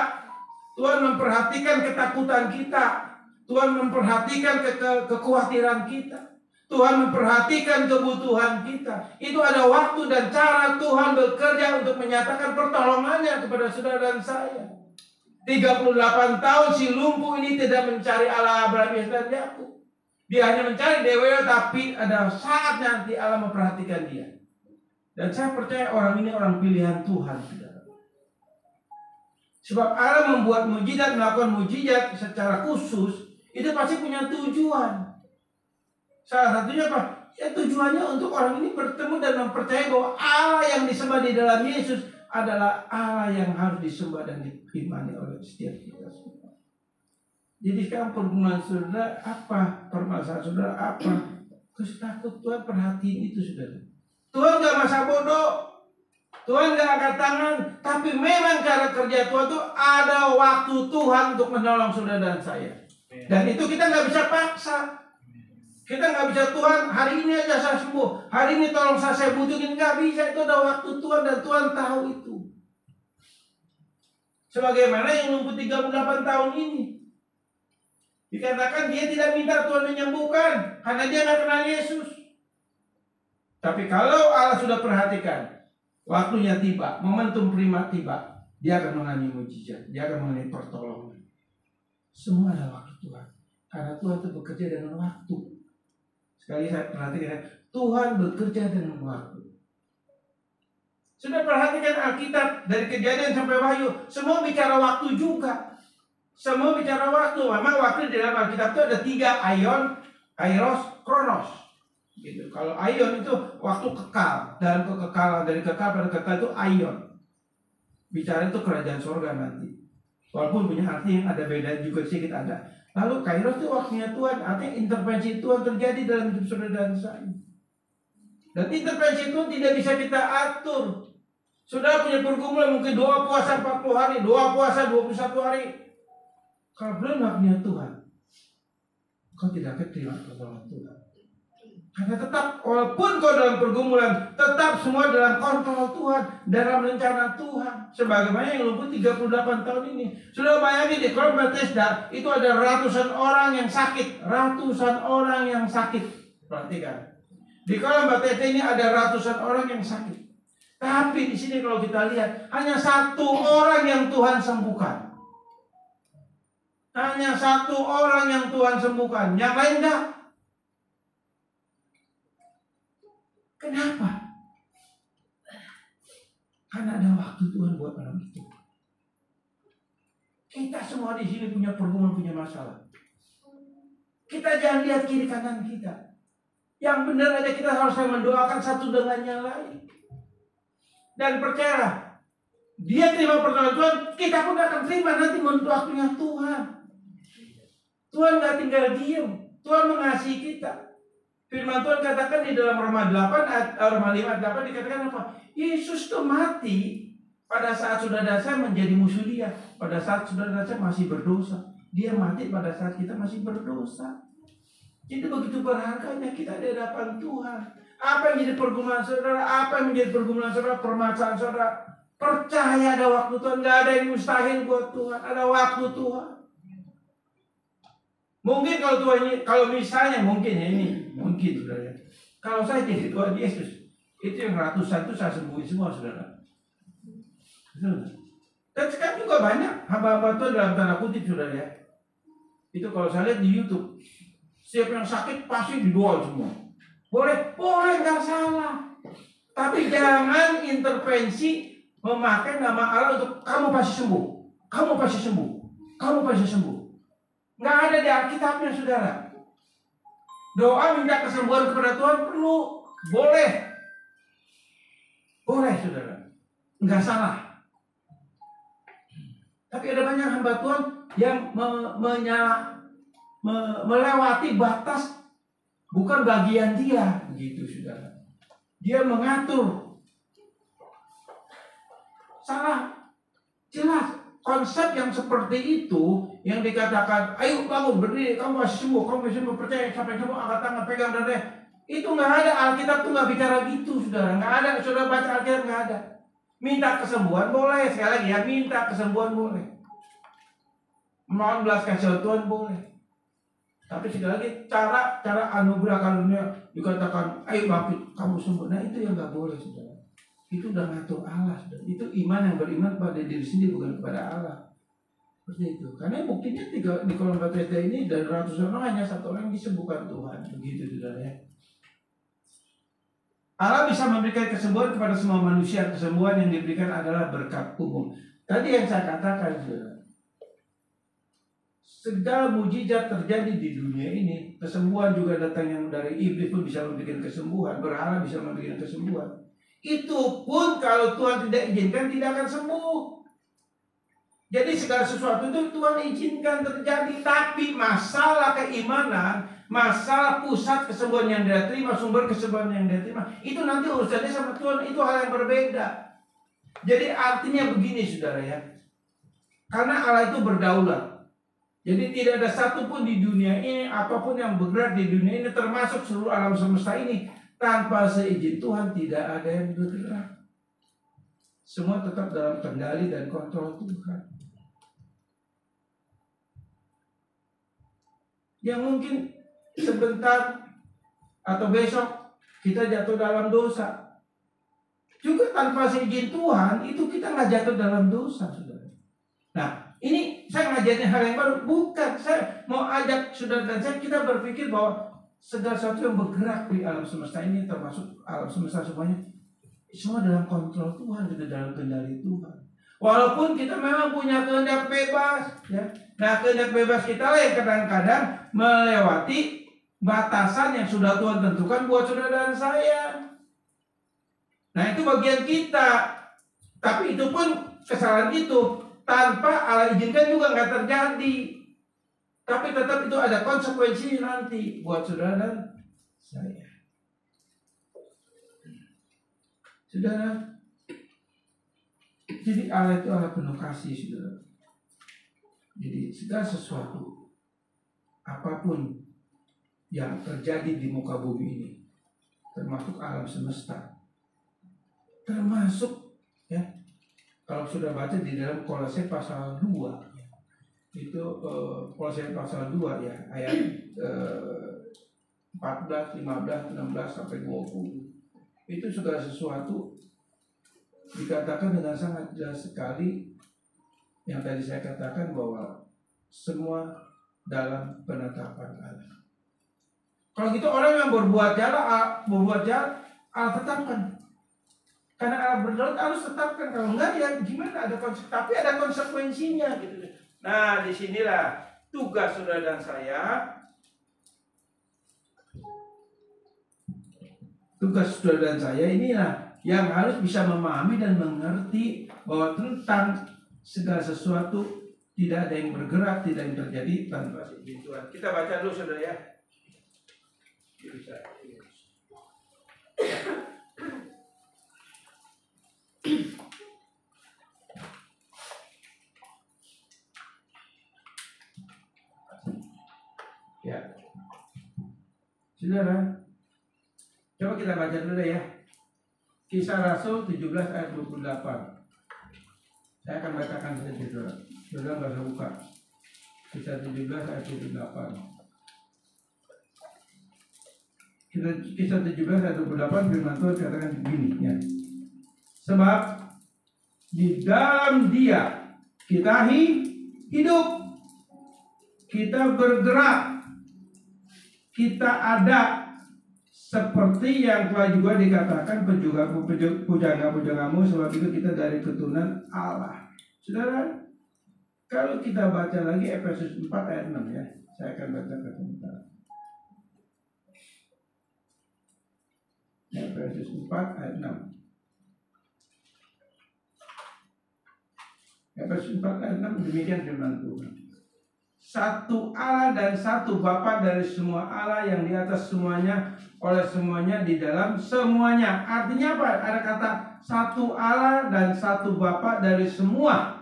Tuhan memperhatikan ketakutan kita. Tuhan memperhatikan kekhawatiran kita. Tuhan memperhatikan kebutuhan kita. Itu ada waktu dan cara Tuhan bekerja untuk menyatakan pertolongannya kepada saudara dan saya. 38 tahun si lumpuh ini tidak mencari Allah Abraham, Ishak dan Yakub. Dia hanya mencari dewa, tapi ada saat nanti Allah memperhatikan dia. Dan saya percaya orang ini orang pilihan Tuhan, saudara. Sebab Allah membuat mujizat, melakukan mujizat secara khusus, itu pasti punya tujuan. Salah satunya apa? Ya, tujuannya untuk orang ini bertemu dan mempercayai bahwa Allah yang disembah di dalam Yesus adalah Allah yang harus disembah dan diimani oleh setiap kita semua. Jadi sekarang pergumulan saudara apa? Permasalahan saudara apa? Terus takut Tuhan perhatiin itu, saudara. Tuhan gak masa bodoh. Tuhan gak angkat tangan. Tapi memang cara kerja Tuhan itu ada waktu Tuhan untuk menolong saudara dan saya. Dan itu kita gak bisa paksa. Kita nggak bisa Tuhan hari ini aja saya sembuh, hari ini tolong saya butuhin, nggak bisa. Itu ada waktu Tuhan dan Tuhan tahu itu. Sebagaimana yang lumpuh 38 tahun ini, dikatakan dia tidak minta Tuhan menyembuhkan karena dia nggak kenal Yesus. Tapi kalau Allah sudah perhatikan, waktunya tiba, momentum prima tiba, dia akan mengalami mujizat, dia akan mengalami pertolongan. Semua adalah waktu Tuhan, karena Tuhan itu bekerja dengan waktu. Sekali saya perhatikan, Tuhan bekerja dengan waktu. Sudah perhatikan Alkitab dari Kejadian sampai Wahyu, semua bicara waktu juga. Semua bicara waktu. Memang waktu di dalam Alkitab itu ada 3, aion, kairos, kronos. Gitu. Kalau aion itu waktu kekal, dalam kekekalan, dari kekal pada kekal itu aion. Bicara itu kerajaan surga nanti. Walaupun punya arti yang ada beda juga sedikit ada. Lalu kairos itu waktunya Tuhan, artinya intervensi Tuhan terjadi dalam hidup saudara dan saya. Dan intervensi Tuhan tidak bisa kita atur. Saudara punya pergumulan, mungkin doa puasa 40 hari, doa puasa 21 hari. Kalau belum waktunya Tuhan, kau tidak akan terima pertolongan Tuhan. Karena tetap, walaupun kau dalam pergumulan, tetap semua dalam kontrol Tuhan, dalam rencana Tuhan. Sebagaimana yang lumpuh 38 tahun ini. Sudah bayangin di kolam Bethesda, itu ada ratusan orang yang sakit. Ratusan orang yang sakit. Perhatikan. Di kolam Bethesda ini ada ratusan orang yang sakit. Tapi di sini kalau kita lihat, hanya satu orang yang Tuhan sembuhkan. Hanya satu orang yang Tuhan sembuhkan. Yang lain enggak. Kenapa? Karena ada waktu Tuhan buat orang itu. Kita semua di sini punya pergumulan, punya masalah. Kita jangan lihat kiri kanan kita. Yang benar aja kita harus mendoakan satu dengan yang lain. Dan percayalah, dia terima pertolongan Tuhan, kita pun akan terima nanti menurut waktunya Tuhan. Tuhan gak tinggal diam. Tuhan mengasihi kita. Firman Tuhan katakan di dalam Roma 8, Roma 5, 8 dikatakan apa? Yesus itu mati pada saat saudara saya menjadi musuh dia. Pada saat saudara saya masih berdosa. Dia mati pada saat kita masih berdosa. Jadi begitu berharganya kita di hadapan Tuhan. Apa yang menjadi pergumulan saudara? Apa yang menjadi pergumulan saudara? Permasalahan saudara? Percaya ada waktu Tuhan. Gak ada yang mustahil buat Tuhan. Ada waktu Tuhan. Mungkin kalau Tuhan ini, kalau misalnya mungkin ya ini, mungkin saudara. Kalau saya jadi Tuhan Yesus, itu yang ratusan itu saya sembuhin semua saudara. Dan sekarang juga banyak hamba-hamba Tuhan dalam tanda kutip saudara ya. Itu kalau saya lihat di YouTube, setiap yang sakit pasti didoain semua. Boleh nggak salah. Tapi jangan intervensi memakai nama Allah untuk kamu pasti sembuh, kamu pasti sembuh, kamu pasti sembuh. Nggak ada di Alkitabnya saudara. Doa minta kesembuhan kepada Tuhan perlu, boleh saudara, nggak salah. Tapi ada banyak hamba Tuhan yang melewati batas bukan bagian dia, begitu saudara. Dia mengatur. Salah. Jelas. Konsep yang seperti itu yang dikatakan, ayo bangun berdiri, kamu masih sembuh, kamu masih sembuh, percaya sampai sembuh, angkat tangan, pegang dada. Itu nggak ada. Alkitab tuh nggak bicara gitu, saudara. Nggak ada. Saudara baca Alkitab nggak ada. Minta kesembuhan boleh, sekali lagi ya, minta kesembuhan boleh. Mohon belas kasihan Tuhan boleh. Tapi sekali lagi cara anugerah karunia dikatakan, ayo bangkit, kamu sembuh. Nah itu yang nggak boleh, saudara. Itu udah ngatur Allah, saudara. Itu iman yang beriman pada diri sendiri bukan kepada Allah. Seperti itu. Karena buktinya di kolam Bethesda ini dari ratusan orang hanya satu orang yang disembuhkan Tuhan. Begitu saudara ya. Allah bisa memberikan kesembuhan kepada semua manusia. Kesembuhan yang diberikan adalah berkat umum. Tadi yang saya katakan, saudara. Segala mujizat terjadi di dunia ini, kesembuhan juga datang yang dari iblis pun bisa memberikan kesembuhan, berhala bisa memberikan kesembuhan. Itu pun kalau Tuhan tidak izinkan tidak akan sembuh. Jadi segala sesuatu itu Tuhan izinkan terjadi. Tapi masalah keimanan, masalah pusat kesembuhan yang dia terima, sumber kesembuhan yang dia terima, itu nanti urusannya sama Tuhan, itu hal yang berbeda. Jadi artinya begini saudara ya. Karena Allah itu berdaulat. Jadi tidak ada satupun di dunia ini, apapun yang bergerak di dunia ini, termasuk seluruh alam semesta ini, tanpa seizin Tuhan tidak ada yang bergerak. Semua tetap dalam kendali dan kontrol Tuhan. Yang mungkin sebentar atau besok kita jatuh dalam dosa, juga tanpa seizin Tuhan, itu kita nggak jatuh dalam dosa, saudara. Nah, ini saya ngajarin hal yang baru. Bukan, saya mau ajak saudara dan saya, kita berpikir bahwa segala sesuatu yang bergerak di alam semesta ini, termasuk alam semesta semuanya, semua dalam kontrol Tuhan, gitu, dalam kendali Tuhan. Walaupun kita memang punya kehendak bebas, ya. Nah, kehendak bebas kita lah yang kadang-kadang melewati batasan yang sudah Tuhan tentukan buat saudara dan saya. Nah, itu bagian kita. Tapi itu pun kesalahan itu tanpa Allah izinkan juga nggak terjadi. Tapi tetap itu ada konsekuensi nanti buat saudara dan saya. Saudara, jadi Allah itu Allah penuh kasih, saudara. Jadi segala sesuatu, apapun yang terjadi di muka bumi ini, termasuk alam semesta, termasuk ya, kalau sudah baca di dalam Kolose pasal 2, itu Kolose pasal 2 ya, ayat 14, 15, 16 sampai 20. Itu segala sesuatu dikatakan dengan sangat jelas sekali yang tadi saya katakan bahwa semua dalam penetapan Allah. Kalau gitu orang yang berbuat jahat Allah tetapkan. Karena Allah berdoa harus tetapkan. Kalau enggak ya gimana, tapi ada konsekuensinya gitu. Nah, disinilah tugas saudara dan saya. Tugas saudara dan saya inilah yang harus bisa memahami dan mengerti bahwa tentang segala sesuatu tidak ada yang bergerak, tidak ada yang terjadi tanpa izin Tuhan. Kita baca dulu saudara ya. Ya. Saudara, coba kita baca dulu ya. Kisah Rasul 17 ayat 28. Saya akan bacakan saja saudara. Saudara nggak usah buka. Kisah 17 ayat 28. Kisah 17 ayat 28 firman Tuhan katakan begini ya. Sebab di dalam Dia kita hidup, kita bergerak, kita ada, seperti yang telah juga dikatakan pujangga-pujanggamu, sebab itu kita dari keturunan Allah. Saudara, kalau kita baca lagi Efesus 4 ayat 6 ya. Saya akan baca sebentar. Efesus 4 ayat 6. Efesus 4 ayat 6 demikian firman Tuhan. Satu Allah dan satu Bapa dari semua Allah yang di atas semuanya, oleh semuanya, di dalam semuanya. Artinya apa? Ada kata satu Allah dan satu Bapa dari semua.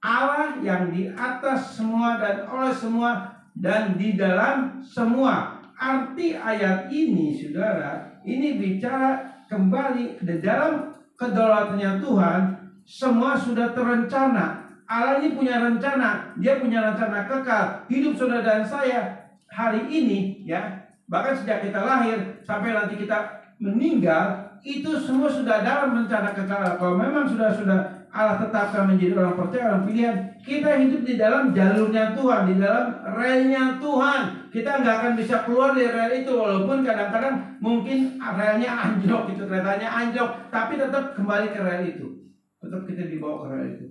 Allah yang di atas semua dan oleh semua dan di dalam semua. Arti ayat ini saudara, ini bicara kembali di dalam kedaulatannya Tuhan. Semua sudah terencana. Allah ini punya rencana, Dia punya rencana kekal. Hidup saudara dan saya hari ini ya, bahkan sejak kita lahir sampai nanti kita meninggal, itu semua sudah dalam rencana kekal. Kalau memang sudah Allah tetapkan menjadi orang percaya, orang pilihan, kita hidup di dalam jalurnya Tuhan, di dalam relnya Tuhan. Kita nggak akan bisa keluar dari rel itu, walaupun kadang-kadang mungkin relnya anjlok, gitu, keretanya anjlok, tapi tetap kembali ke rel itu. Tetap kita dibawa ke rel itu,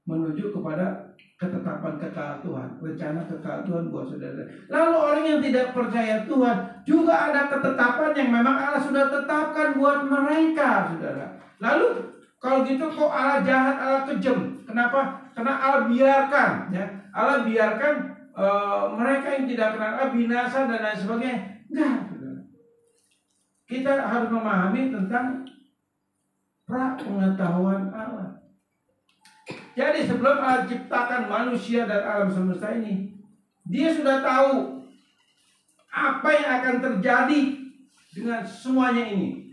menuju kepada ketetapan kekal Tuhan, rencana kekal Tuhan buat saudara. Lalu orang yang tidak percaya Tuhan juga ada ketetapan yang memang Allah sudah tetapkan buat mereka, saudara. Lalu kalau gitu kok Allah jahat, Allah kejam? Kenapa? Karena Allah biarkan, ya. Allah biarkan mereka yang tidak kenal Allah binasa dan lain sebagainya. Enggak, saudara. Kita harus memahami tentang pengetahuan Allah. Jadi sebelum Allah ciptakan manusia dan alam semesta ini, Dia sudah tahu apa yang akan terjadi dengan semuanya ini.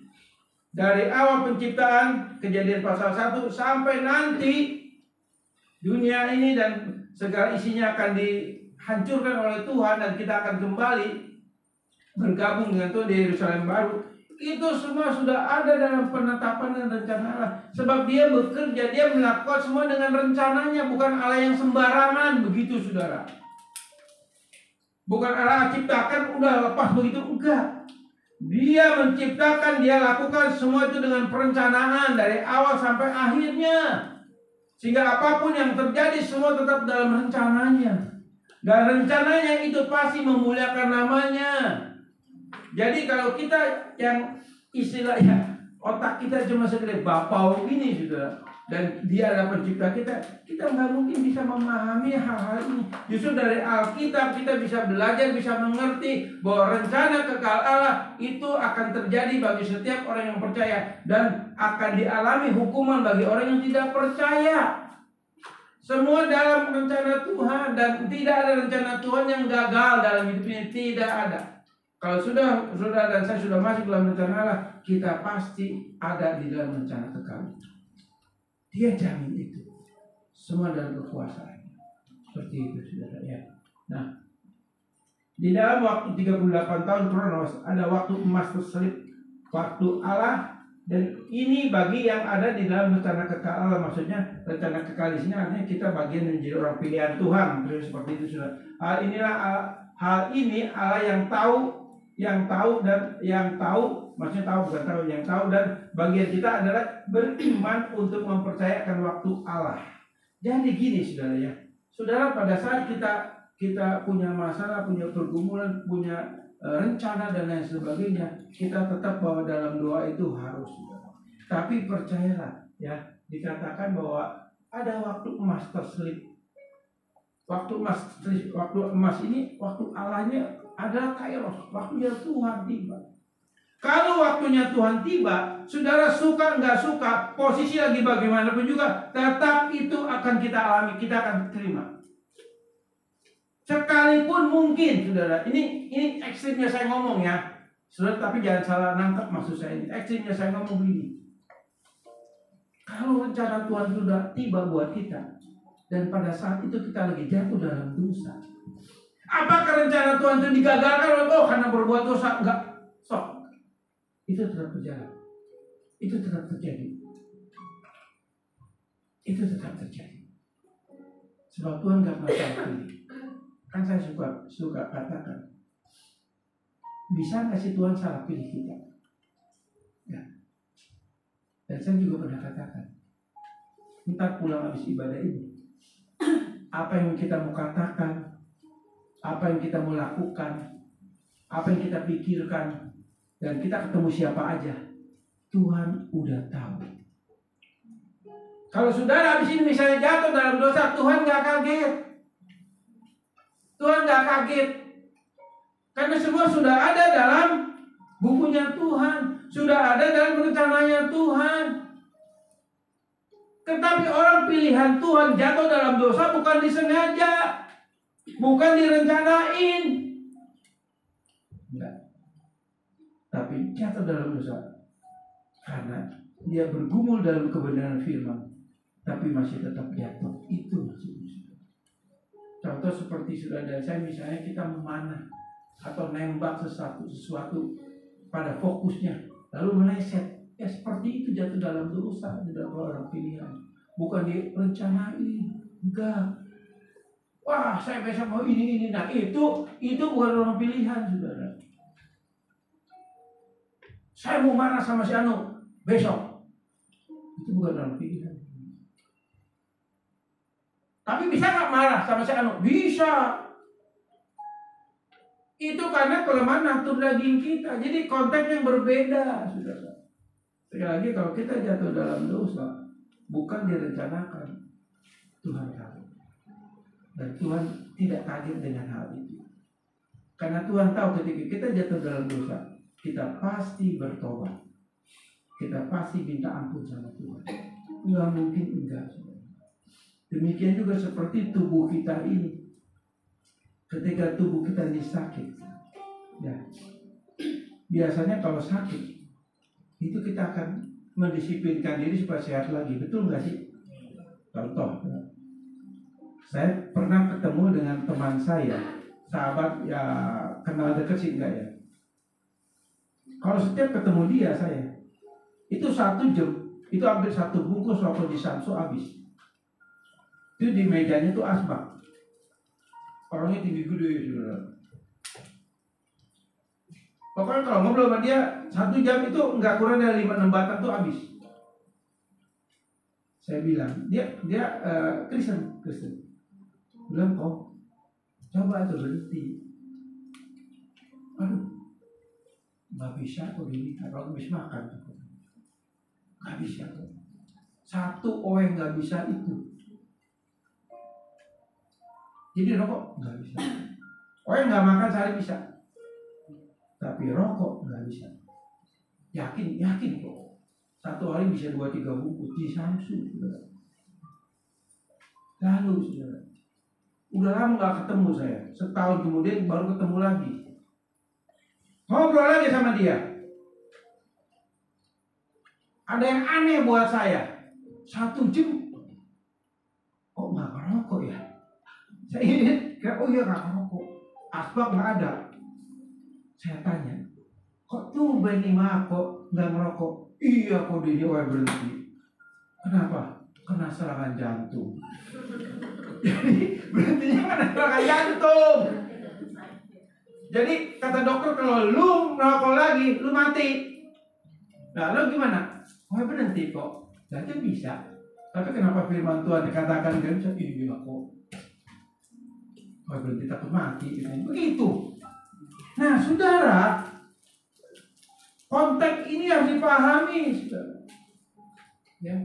Dari awal penciptaan, Kejadian pasal 1, sampai nanti dunia ini dan segala isinya akan dihancurkan oleh Tuhan dan kita akan kembali bergabung dengan Tuhan di Yerusalem baru. Itu semua sudah ada dalam penetapan dan rencana Allah. Sebab Dia bekerja, Dia melakukan semua dengan rencananya. Bukan Allah yang sembarangan, begitu saudara. Bukan Allah ciptakan, udah lepas begitu, enggak. Dia menciptakan, Dia lakukan semua itu dengan perencanaan dari awal sampai akhirnya. Sehingga apapun yang terjadi semua tetap dalam rencananya. Dan rencananya itu pasti memuliakan namanya. Jadi kalau kita yang istilahnya otak kita cuma segede bapau gini sudah, dan Dia adalah pencipta kita nggak mungkin bisa memahami hal-hal ini. Justru dari Alkitab kita bisa belajar, bisa mengerti bahwa rencana kekal Allah itu akan terjadi bagi setiap orang yang percaya, dan akan dialami hukuman bagi orang yang tidak percaya. Semua dalam rencana Tuhan, dan tidak ada rencana Tuhan yang gagal dalam hidup ini, tidak ada. Kalau sudah saudara dan saya sudah masuk dalam rencana Allah, kita pasti ada di dalam rencana kekal. Dia jamin itu. Semua dalam kekuasaan. Seperti itu saudara ya. Nah, Di dalam waktu 38 tahun Kronos ada waktu emas terselip, waktu Allah, dan ini bagi yang ada di dalam rencana kekal Allah. Maksudnya rencana kekal di sini artinya kita bagian menjadi orang pilihan Tuhan, seperti itu sudah. Hal ini Allah yang tahu, maksudnya tahu bukan tahu, yang tahu, dan bagian kita adalah beriman untuk mempercayakan waktu Allah. Jadi gini saudara ya, saudara, pada saat kita punya masalah, punya pergumulan, punya rencana dan lain sebagainya, kita tetap bahwa dalam doa itu harus. Tapi percayalah ya, dikatakan bahwa ada waktu emas terselip. Waktu emas ini, waktu Allahnya adalah kairos, waktunya Tuhan tiba. Kalau waktunya Tuhan tiba, saudara suka nggak suka, posisi lagi bagaimanapun juga, tetap itu akan kita alami, kita akan terima. Sekalipun mungkin, saudara, ini ekstrimnya saya ngomong ya, saudara, tapi jangan salah nangkap maksud saya ini. Ekstrimnya saya ngomong begini. Kalau rencana Tuhan sudah tiba buat kita, dan pada saat itu kita lagi jatuh dalam dosa, apakah rencana Tuhan itu digagalkan? Oh, karena berbuat dosa? Enggak. Sok. Itu tetap berjalan. Itu tetap terjadi. Itu tetap terjadi. Sebab Tuhan enggak masalah pilih. Kan saya suka katakan, bisa nggak sih Tuhan salah pilih kita? Ya. Dan saya juga pernah katakan, entar pulang habis ibadah ini, apa yang kita mau katakan, apa yang kita mau lakukan, apa yang kita pikirkan, dan kita ketemu siapa aja, Tuhan udah tahu. Kalau saudara habis ini misalnya jatuh dalam dosa, Tuhan nggak kaget. Tuhan nggak kaget. Karena semua sudah ada dalam bukunya Tuhan, sudah ada dalam rencananya Tuhan. Tetapi orang pilihan Tuhan jatuh dalam dosa bukan disengaja, bukan direncanain. Enggak. Tapi jatuh dalam dosa karena dia bergumul dalam kebenaran firman, tapi masih tetap jatuh. Itu maksudnya. Contoh seperti sudah ada saya, misalnya kita memanah atau nembak sesuatu pada fokusnya, lalu meleset. Ya seperti itu, jatuh dalam dosa, dalam orang pilihan. Bukan direncanain. Enggak. Wah, saya besok mau ini. Nah, itu bukan orang pilihan, saudara. Saya mau marah sama si Anu besok. Itu bukan orang pilihan. Tapi bisa nggak marah sama si Anu? Bisa. Itu karena kelemahan natur daging kita. Jadi konteks yang berbeda, saudara. Sekali lagi, kalau kita jatuh dalam dosa, bukan direncanakan, Tuhan tahu. Dan Tuhan tidak kaget dengan hal itu. Karena Tuhan tahu ketika kita jatuh dalam dosa, kita pasti bertobat. Kita pasti minta ampun sama Tuhan. Nggak mungkin enggak. Demikian juga seperti tubuh kita ini. Ketika tubuh kita ini sakit, ya, biasanya kalau sakit, itu kita akan mendisiplinkan diri supaya sehat lagi. Betul nggak sih? Contoh, saya pernah ketemu dengan teman saya, sahabat ya, kenal dekat sih enggak ya. Kalau setiap ketemu dia saya, itu 1 jam, itu hampir 1 bungkus rokok di Samsu habis. Itu di mejanya tuh asbak. Orangnya tinggi gede, saudara. Pokoknya kalau ngobrol sama dia 1 jam itu nggak kurang dari 5-6 batang tuh habis. Saya bilang, dia Kristen. Bilang, oh, coba tuh berhenti. Aduh, nggak bisa kok ini, kalau habis makan. Nggak bisa kok. 1 OE nggak bisa itu. Jadi rokok nggak bisa. OE nggak makan sehari bisa. Tapi rokok nggak bisa. Yakin kok. 1 hari bisa 2-3 bungkus di Samsu. Lalu saudara, udah lama nggak ketemu saya. Setahun kemudian baru ketemu lagi. Ngobrol lagi sama dia. Ada yang aneh buat saya. 1 jam. Kok nggak ngerokok ya? Saya ingat, oh iya nggak ngerokok. asbak nggak ada. Saya tanya, kok tumben nih Mak kok nggak ngerokok? Iya kok dia berhenti. Kenapa? Kena serangan jantung. Jadi berhentinya karena serangan jantung. Jadi kata dokter kalau lu ngerokok lagi, lu mati. Nah lu gimana? Oh berhenti kok. Jadi bisa. Tapi kenapa firman Tuhan dikatakan kan ini kok? Oh berhenti takut mati. Begitu. Nah saudara, konteks ini harus dipahami, saudara. Ya.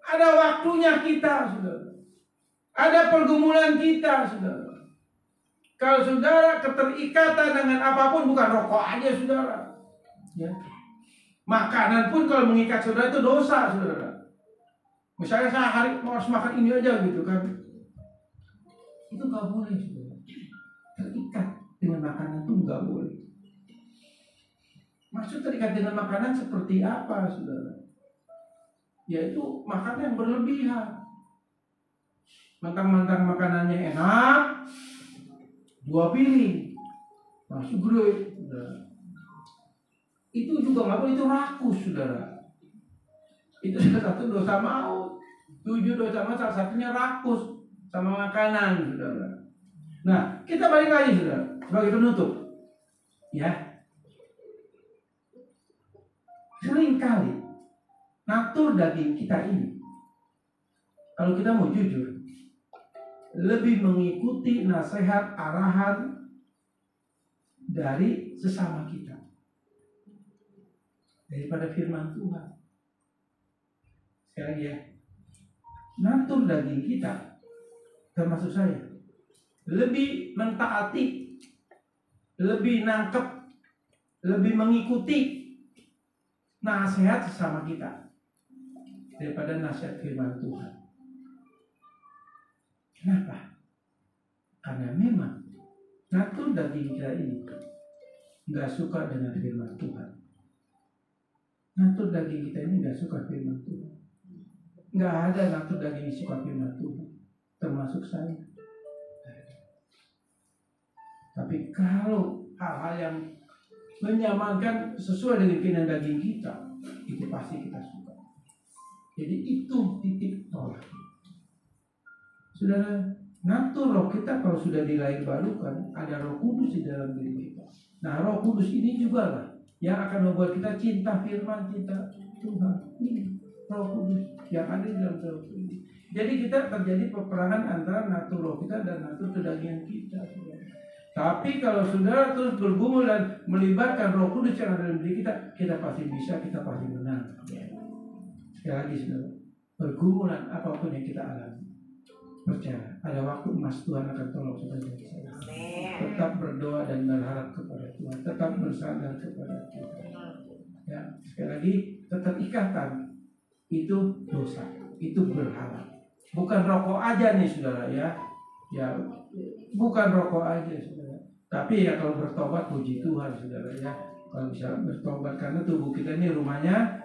Ada waktunya kita, saudara. Ada pergumulan kita, saudara. Kalau saudara keterikatan dengan apapun, bukan rokok aja, saudara. Ya. Makanan pun kalau mengikat saudara itu dosa, saudara. Misalnya saya harus makan ini aja gitu kan. Itu nggak boleh, saudara. Terikat dengan makanan itu nggak boleh. Maksud terikat dengan makanan seperti apa, saudara? Yaitu makanan yang berlebihan. Mentang-mentang makanannya enak, 2 piring, masuk gede. Itu juga nggak boleh, itu rakus, saudara. Itu salah satu dosa maut. 7 dosa maut, salah satunya rakus sama makanan, saudara. Nah, kita balik lagi, saudara, sebagai penutup. Ya, seringkali natur daging kita ini, kalau kita mau jujur, lebih mengikuti nasihat arahan dari sesama kita daripada firman Tuhan. Sekali lagi ya, natur daging kita, termasuk saya, lebih mentaati, lebih nangkep, lebih mengikuti nasihat sesama kita daripada nasihat firman Tuhan. Kenapa? Karena memang natur daging kita ini nggak suka dengan firman Tuhan. Natur daging kita ini nggak suka firman Tuhan. Nggak ada natur daging yang suka firman Tuhan, termasuk saya. Tapi kalau hal-hal yang menyamankan sesuai dengan keinginan daging kita, itu pasti kita suka. Jadi itu titik tolak. Saudara, natur roh kita kalau sudah dilahirbarukan, ada Roh Kudus di dalam diri kita. Nah, Roh Kudus ini juga lah yang akan membuat kita cinta firman, cinta Tuhan. Ini Roh Kudus yang ada di dalam Roh Kudus. Jadi kita terjadi peperangan antara natur roh kita dan natur kedagingan kita, saudara. Tapi kalau saudara terus bergumul dan melibatkan Roh Kudus yang ada dalam diri kita, kita pasti bisa, kita pasti menang. Sekali lagi, saudara, pergumulan apapun yang kita alami, percaya ada waktu emas Tuhan akan tolong saudara. Tetap berdoa dan berharap kepada Tuhan, tetap bersandar kepada Tuhan. Ya, sekali lagi, keterikatan itu dosa, itu berharap. Bukan rokok aja nih, saudara, ya. Ya, bukan rokok aja, saudara. Tapi ya kalau bertobat, puji Tuhan, saudara, ya. Kalau bisa bertobat, karena tubuh kita ini rumahnya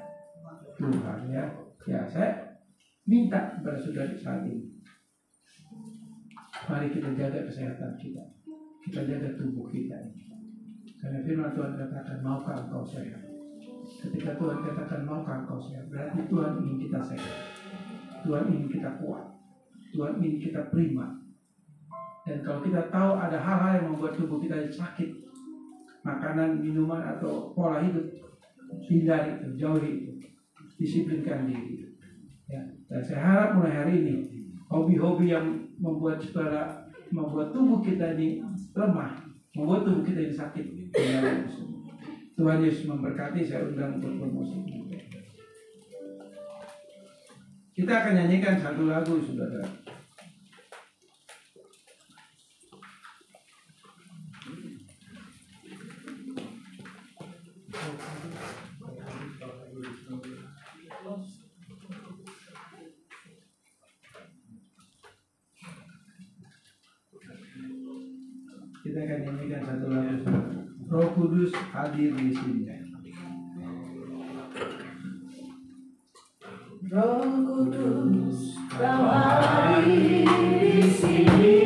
Tuhan, ya. Ya, saya minta kepada saudara saat ini, mari kita jaga kesehatan kita, kita jaga tubuh kita ini. Karena firman Tuhan katakan, maukah engkau sehat? Ketika Tuhan katakan maukah engkau sehat, berarti Tuhan ingin kita sehat, Tuhan ingin kita kuat, Tuhan ingin kita prima. Dan kalau kita tahu ada hal-hal yang membuat tubuh kita sakit, makanan, minuman, atau pola hidup, hindari itu, jauhi itu, disiplinkan diri. Ya. Dan saya harap mulai hari ini, hobi-hobi yang membuat tubuh kita ini lemah, membuat tubuh kita ini sakit, Tuhan Yesus memberkati. Saya undang untuk bermusik. Kita akan nyanyikan satu lagu, saudara. Kita akan nyanyikan satu lagu. Roh Kudus hadir di sini. Roh Kudus, Kau hadir di sini.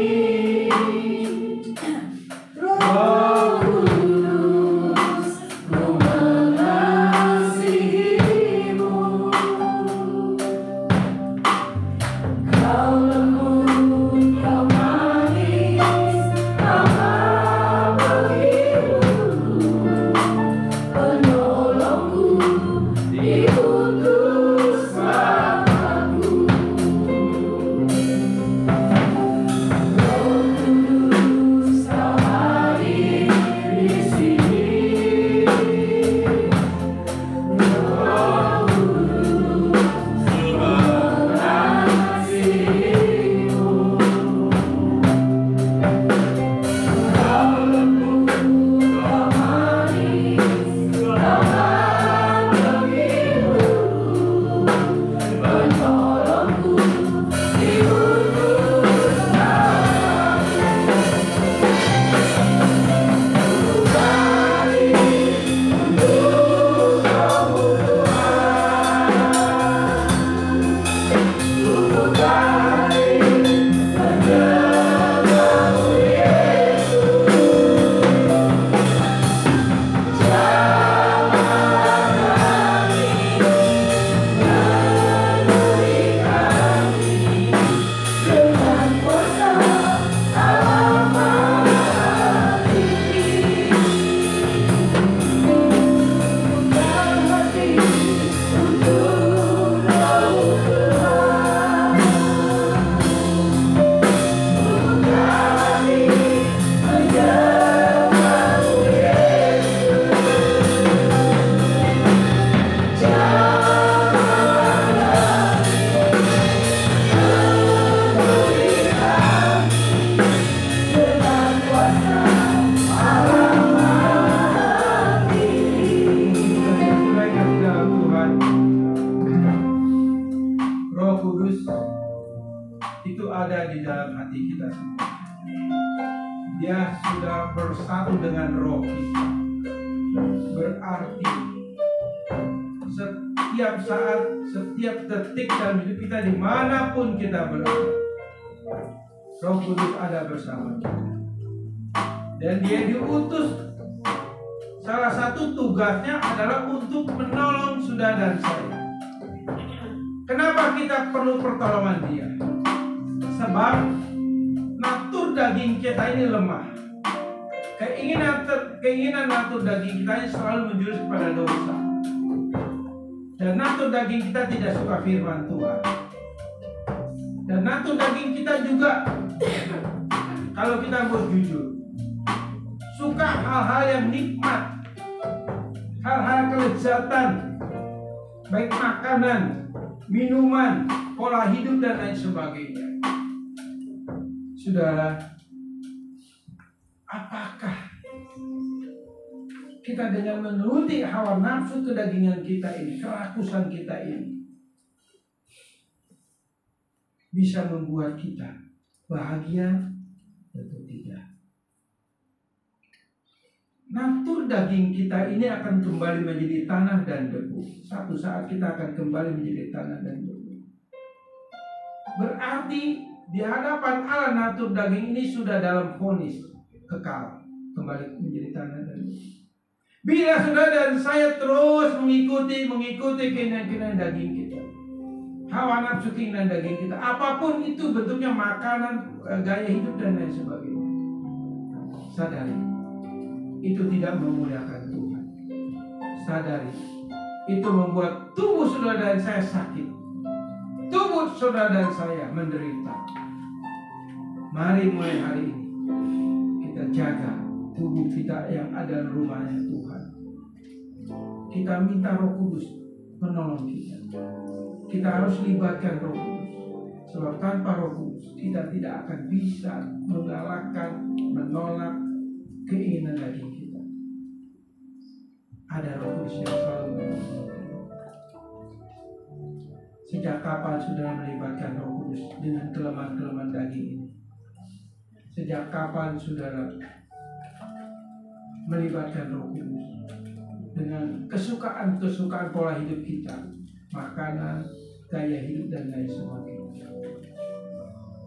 itu ada di dalam hati kita semua. Dia sudah bersatu dengan roh kita. Berarti setiap saat, setiap detik dalam hidup kita, dimanapun kita berada, Roh Kudus ada bersama kita. Dan dia diutus, salah satu tugasnya adalah untuk menolong saudara dan saya. Kenapa kita perlu pertolongan dia? Sebab natur daging kita ini lemah. Keinginan natur daging kita ini selalu menjurus kepada dosa. Dan natur daging kita tidak suka firman Tuhan. Dan natur daging kita juga, kalau kita mau jujur, suka hal-hal yang nikmat, hal-hal kelezatan, baik makanan, minuman, pola hidup, dan lain sebagainya. Saudara, apakah kita dengan menuruti hawa nafsu kedagingan kita ini, kerakusan kita ini, bisa membuat kita bahagia atau tidak? Natur daging kita ini akan kembali menjadi tanah dan debu. Satu saat kita akan kembali menjadi tanah dan debu. Berarti di hadapan Allah natur daging ini sudah dalam vonis kekal, kembali menjadi tanah dan debu. Bila saudara dan saya terus mengikuti keinginan daging kita, hawa nafsu keinginan daging kita, apapun itu bentuknya, makanan, gaya hidup, dan lain sebagainya, sadari itu tidak memuliakan Tuhan. Sadari itu membuat tubuh saudara dan saya sakit, tubuh saudara dan saya menderita. Mari mulai hari ini kita jaga tubuh kita yang ada rumahnya Tuhan. Kita minta Roh Kudus menolong kita. Kita harus libatkan Roh Kudus. Sebab tanpa Roh Kudus kita tidak akan bisa mengalahkan, menolak keinginan daging kita. Ada Roh Kudus yang selalu menolong. Sejak kapan saudara melibatkan Roh Kudus dengan kelemahan-kelemahan daging ini? Sejak kapan saudara melibatkan Roh Kudus dengan kesukaan-kesukaan pola hidup kita, makanan, gaya hidup, dan lain sebagainya?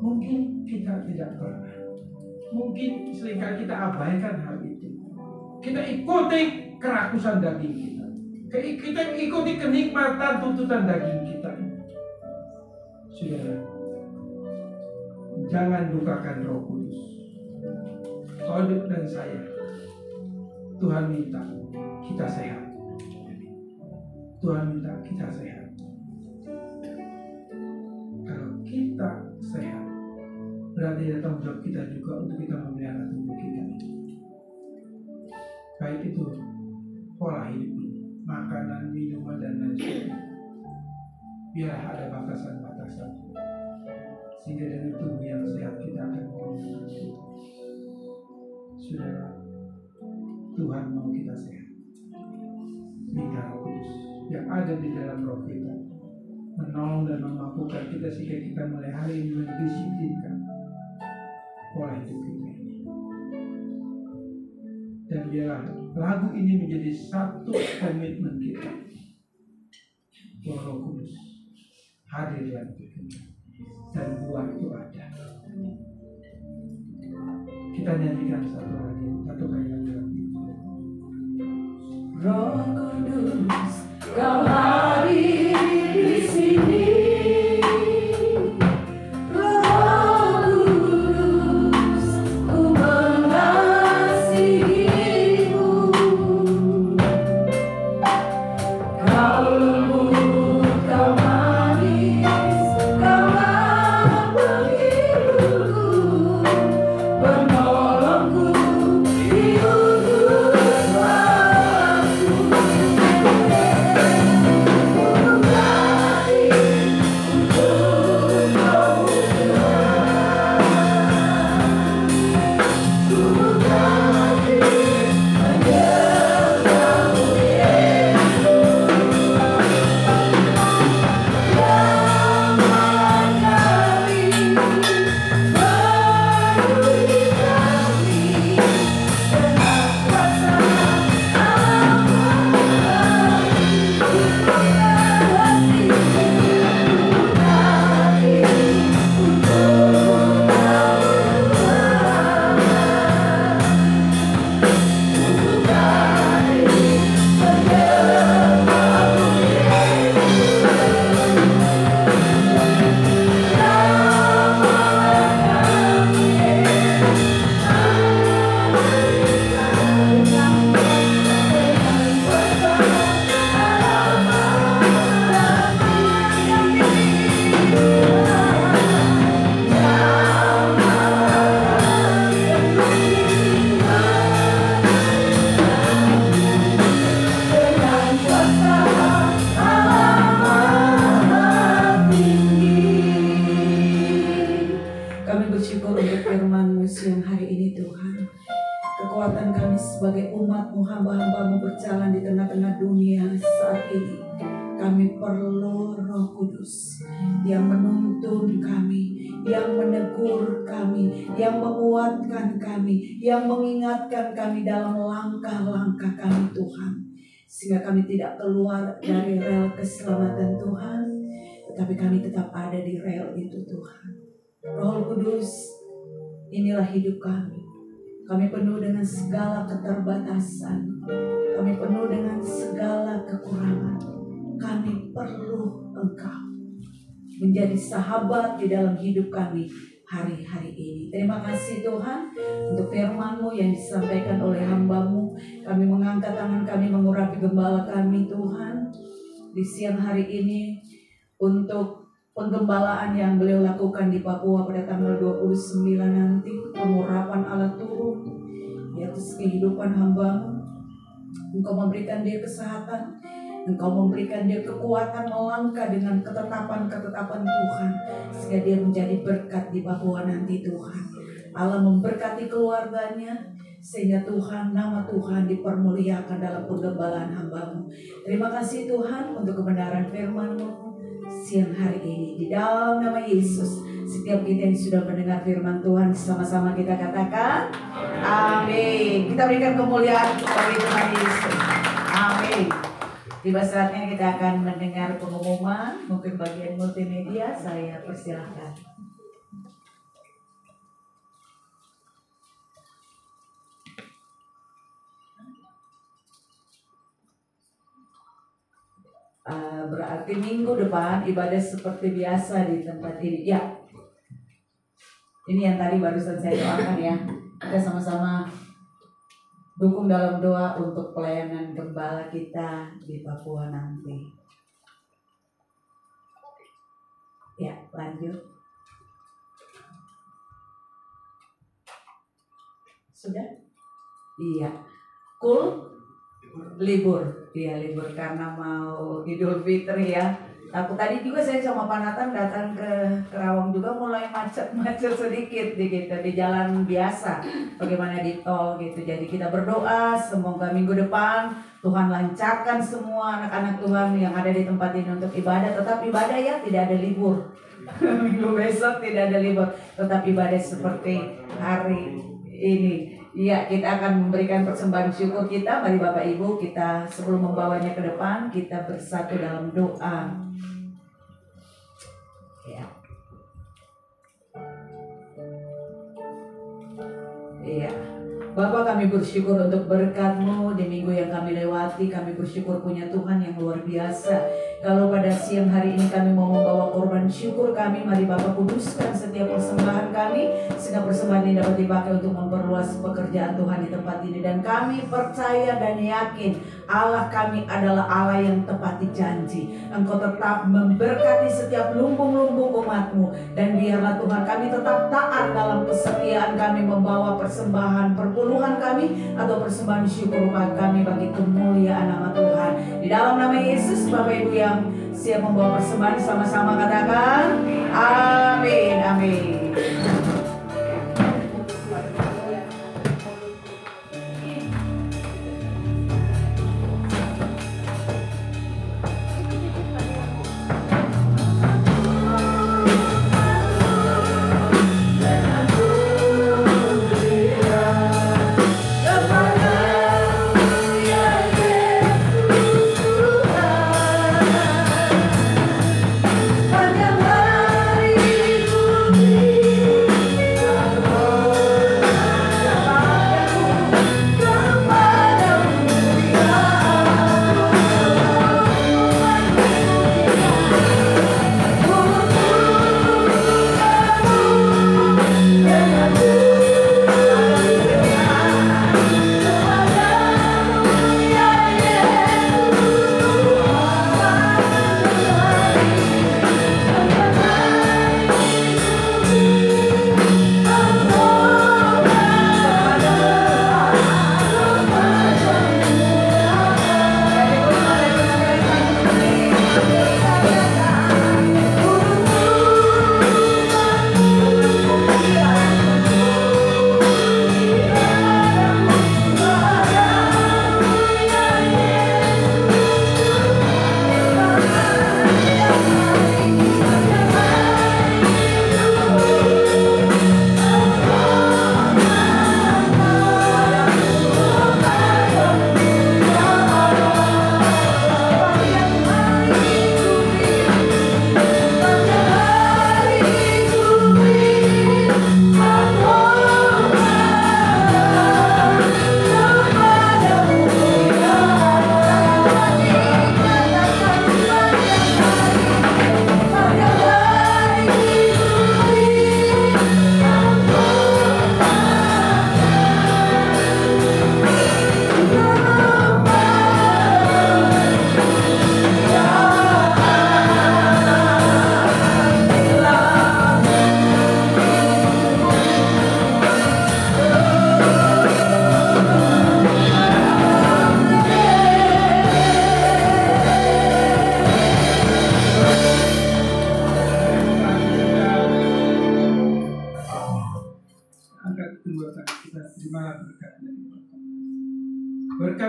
Mungkin kita tidak pernah. Mungkin seringkali kita abaikan hal itu. Kita ikuti kerakusan daging kita. Kita ikuti kenikmatan tuntutan daging kita. Saudara, jangan dukakan Roh Kudus. Hidup dan saya, Tuhan minta kita sehat. Tuhan minta kita sehat. Kalau kita sehat, berarti ada tanggung jawab kita juga untuk kita memelihara tubuh kita. Baik itu pola hidup, makanan, minuman, dan lain sebagainya. Biar ada batasan-batasan, sehingga dengan tubuh yang sehat kita akan memelihara tubuh. Saudara, Tuhan mau kita sehat. Minta Roh Kudus yang ada di dalam roh kita menolong dan memampukan kita sehingga kita mulai hari ini mendisiplinkan pola hidup kita ini. Dan biarlah lagu ini menjadi satu komitmen kita bahwa Roh Kudus hadir dalam hidup kita dan buah itu ada. Kita nyanyikan satu kali lagi. Roh Kudus, Kau hadir di sini. Roh Kudus, ku mengasihimu. Kau lembut, Kau manis, Kaulah penghiburku, penolongku di ujung waktu. sebagai umat-Mu, hamba-hamba-Mu berjalan di tengah-tengah dunia saat ini. Kami perlu Roh Kudus yang menuntun kami, yang menegur kami, yang menguatkan kami, yang mengingatkan kami dalam langkah-langkah kami Tuhan. Sehingga kami tidak keluar dari rel keselamatan Tuhan, tetapi kami tetap ada di rel itu Tuhan. Roh Kudus, inilah hidup kami. Kami penuh dengan segala keterbatasan. Kami penuh dengan segala kekurangan. Kami perlu Engkau menjadi sahabat di dalam hidup kami hari-hari ini. Terima kasih Tuhan untuk firman-Mu yang disampaikan oleh hamba-Mu. Kami mengangkat tangan kami mengurapi gembala kami Tuhan di siang hari ini untuk penggembalaan yang beliau lakukan di Papua pada tanggal 29 nanti. Pengurapan Allah turun di atas kehidupan hamba-Mu. Engkau memberikan dia kesehatan, Engkau memberikan dia kekuatan melangkah dengan ketetapan-ketetapan Tuhan, sehingga dia menjadi berkat di Papua nanti Tuhan. Allah memberkati keluarganya, sehingga Tuhan, nama Tuhan dipermuliakan dalam penggembalaan hamba-Mu. Terima kasih Tuhan untuk kebenaran firman-Mu siang hari ini. Di dalam nama Yesus, setiap kita yang sudah mendengar firman Tuhan, sama-sama kita katakan amin. Kita berikan kemuliaan bagi Tuhan Yesus. Amin. Tiba saatnya kita akan mendengar pengumuman. Mungkin bagian multimedia saya persilahkan. Berarti minggu depan ibadah seperti biasa di tempat ini. Ya, ini yang tadi barusan saya doakan ya. Kita sama-sama dukung dalam doa untuk pelayanan gembala kita di Papua nanti. Ya, lanjut. Sudah? Iya. Cool? Libur. Iya, libur karena mau Idul Fitri ya. Aku tadi juga saya sama Pak Nathan datang ke Kerawang juga mulai macet sedikit di jalan biasa, bagaimana di tol gitu. Jadi kita berdoa semoga minggu depan Tuhan lancarkan semua anak-anak Tuhan yang ada di tempat ini untuk ibadah. Tetap ibadah ya, tidak ada libur. Minggu besok tidak ada libur, tetap ibadah seperti hari ini. Iya, kita akan memberikan persembahan syukur kita. Mari Bapak Ibu, kita sebelum membawanya ke depan, kita bersatu dalam doa. Ya. Iya. Bapak, kami bersyukur untuk berkat-Mu di minggu yang kami lewati. Kami bersyukur punya Tuhan yang luar biasa. Kalau pada siang hari ini kami mau membawa korban syukur kami, mari Bapak kuduskan setiap persembahan kami, sehingga persembahan ini dapat dipakai untuk memperluas pekerjaan Tuhan di tempat ini. Dan kami percaya dan yakin Allah kami adalah Allah yang tepati janji. Engkau tetap memberkati setiap lumbung-lumbung umat-Mu. Dan biarlah Tuhan kami tetap taat dalam kesetiaan kami membawa persembahan perpuluhan kami atau persembahan syukur kami bagi kemuliaan nama Tuhan. Di dalam nama Yesus, Bapak Ibu yang siap membawa persembahan sama-sama katakan amin, amin. Pada hari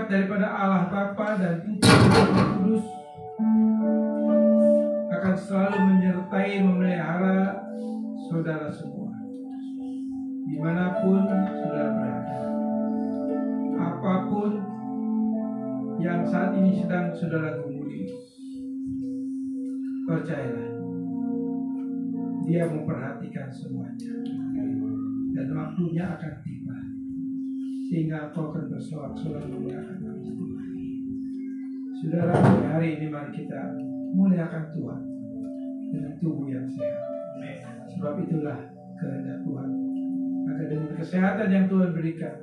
berkat daripada Allah Bapa dan Putra dan Roh Kudus akan selalu menyertai memelihara saudara semua dimanapun saudara berada. Apapun yang saat ini sedang saudara gumuli, percayalah, Dia memperhatikan semuanya dan waktunya akan tiba sehingga kau akan bersorak-sorak memuliakan nama Tuhan. Saudara, hari ini mari kita muliakan Tuhan dengan tubuh yang sehat. Sebab itulah kehendak Tuhan, agar dengan kesehatan yang Tuhan berikan,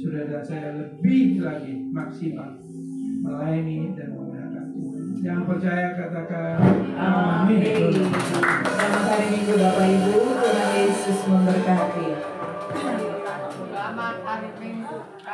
saudara dan saya lebih lagi maksimal melayani dan memuliakan Tuhan. Yang percaya katakan amin. Selamat hari Minggu Bapak Ibu, Tuhan Yesus memberkati. Selamat hari Minggu.